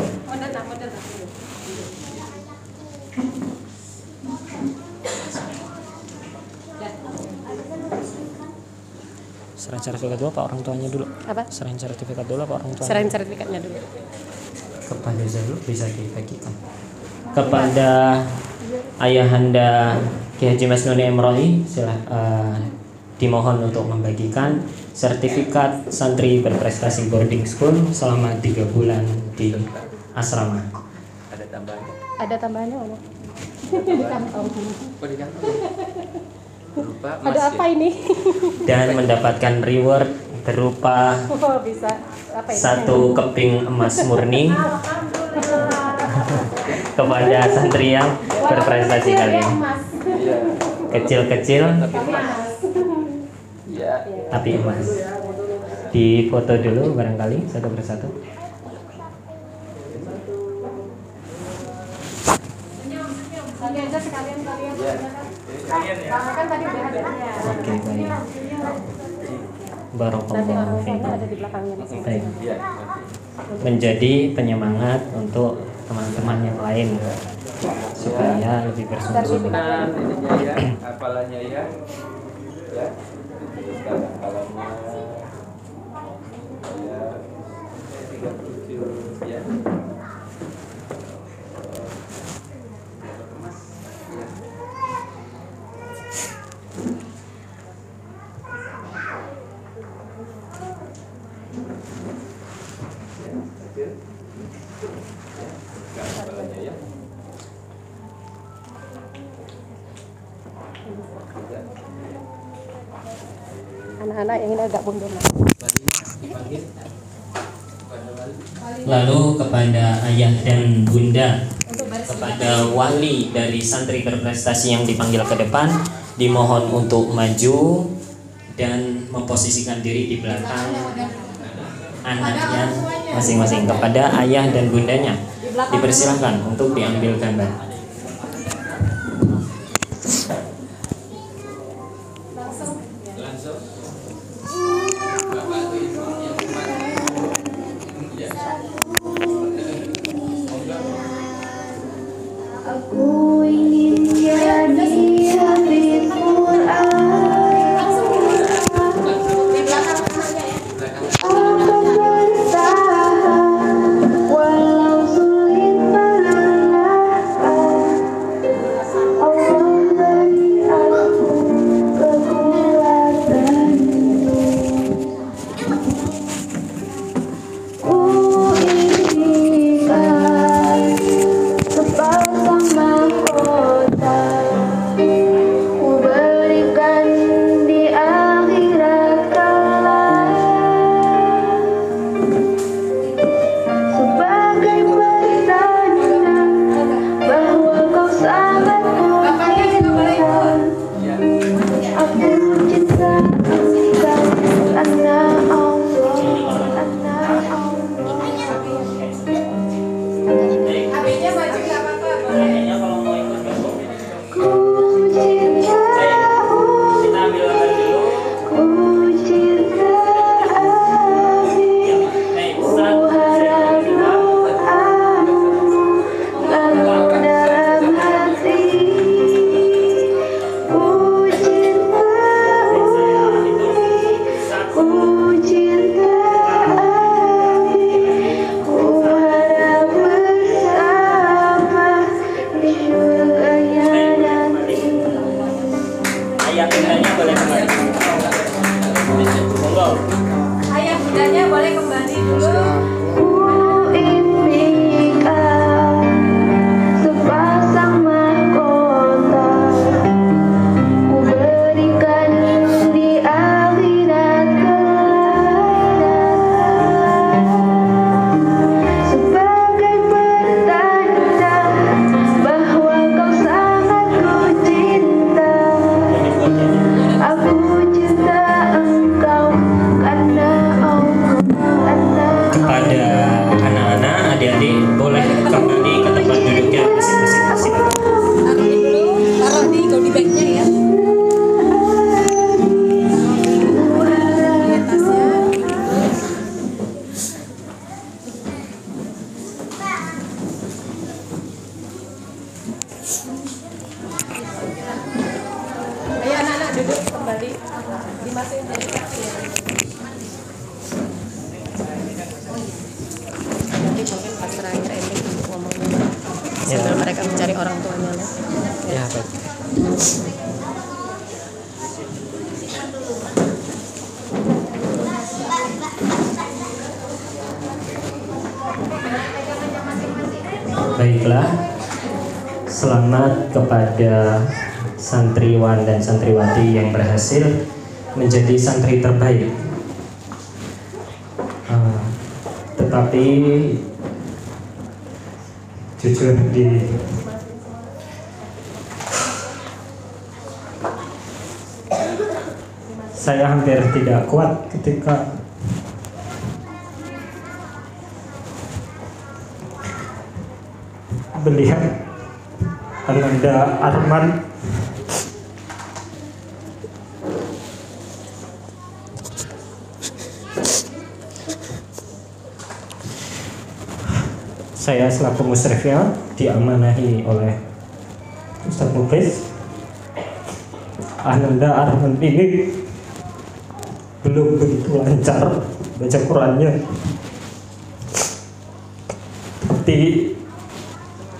Serahin sertifikat dulu apa orang tuanya dulu? Apa? Serahin sertifikat dulu apa orang tuanya? Serahin sertifikatnya dulu. Kepada Zalul bisa dibagikan. Kepada Ayahanda Ki Haji Masnuni Emrohi dimohon untuk membagikan sertifikat santri berprestasi boarding school selama 3 bulan di asrama. Ada tambahannya? Ada tambahannya mana? Di kantong. Oh, di kantong. Berupa emas. Ada apa ini? Dan mendapatkan reward berupa Oh, bisa apa ini? 1 keping emas murni kepada santri yang berprestasi kali ini. Kecil-kecil tapi emas. Di foto dulu barangkali satu persatu. Oke, baik. Barakallahu fiikum. Baik. Menjadi penyemangat untuk teman-teman yang lain supaya lebih bersemangat. Nah, ininya ya, hafalannya ya. Ya. Teruskan hafalannya. Ya. 37 ya. Anak-anak yang ini agak mundur. Lalu kepada ayah dan bunda, kepada wali dari santri berprestasi yang dipanggil ke depan, dimohon untuk maju dan memposisikan diri di belakang anaknya masing-masing. Kepada ayah dan bundanya dipersilahkan untuk diambil gambar. Aku ingin jadi hafiz Quran. Aku berusaha walau sulit perlahan. Nanti mungkin pas terakhir ending untuk ngomongnya sambil mereka mencari orang tuanya. Ya, baik. Baiklah, selamat kepada santriwan dan santriwati yang berhasil menjadi santri terbaik. Tetapi jujur saya hampir tidak kuat ketika melihat Ananda Arman saya selaku musyrifnya diamanahi oleh Ustaz Muflis. Ananda Arman ini belum begitu lancar baca Qurannya, tapi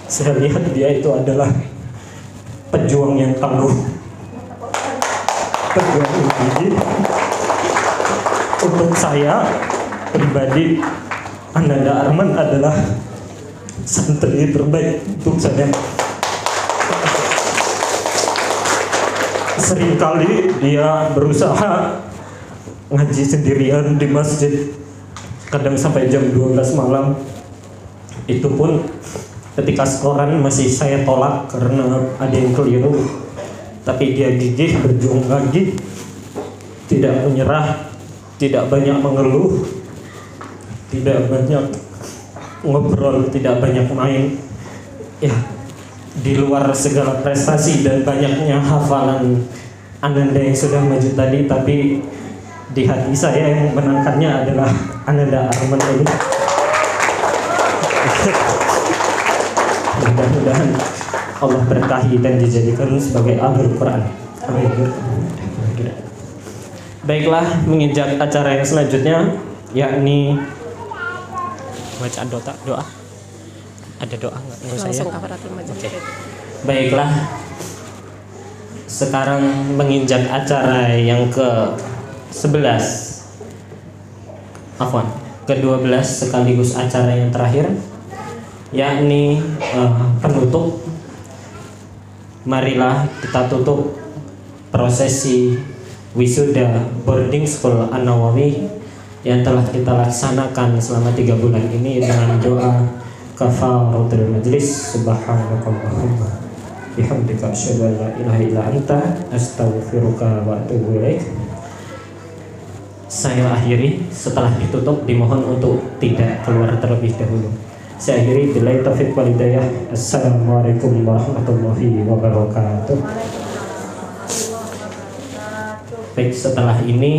saya lihat dia itu adalah pejuang yang tangguh, pejuang yang gigih. Untuk saya pribadi, Ananda Arman adalah santri terbaik untuk saya. Seringkali dia berusaha ngaji sendirian di masjid, kadang sampai jam 12 malam. Itu pun ketika setoran masih saya tolak karena ada yang keliru, tapi dia gigih berjuang lagi, tidak menyerah, tidak banyak mengeluh, tidak banyak ngobrol, tidak banyak main. Ya, di luar segala prestasi dan banyaknya hafalan Ananda yang sudah maju tadi, tapi di hati saya yang menangkannya adalah Ananda Arman ini. Mudah-mudahan Allah berkahi dan dijadikan sebagai ahlul Quran. Amin. Baiklah, menginjak acara yang selanjutnya, yakni bacaan doa. Ada doa nggak menurut saya? Langsung kafaratul majelis. Okay. Baiklah, sekarang menginjak acara yang ke-11, ke-12 sekaligus acara yang terakhir, yakni penutup. Marilah kita tutup prosesi wisuda boarding school An-Nawawi yang telah kita laksanakan selama 3 bulan ini dengan doa kafaratul majlis. Subhanakallahumma bihamdika asyhadu an la ilaha illa anta astaghfiruka wa atubu ilaik. Saya akhiri, setelah ditutup dimohon untuk tidak keluar terlebih dahulu. Saya akhiri, billahi taufiq wal hidayah. Assalamualaikum warahmatullahi wabarakatuh. Baik, setelah ini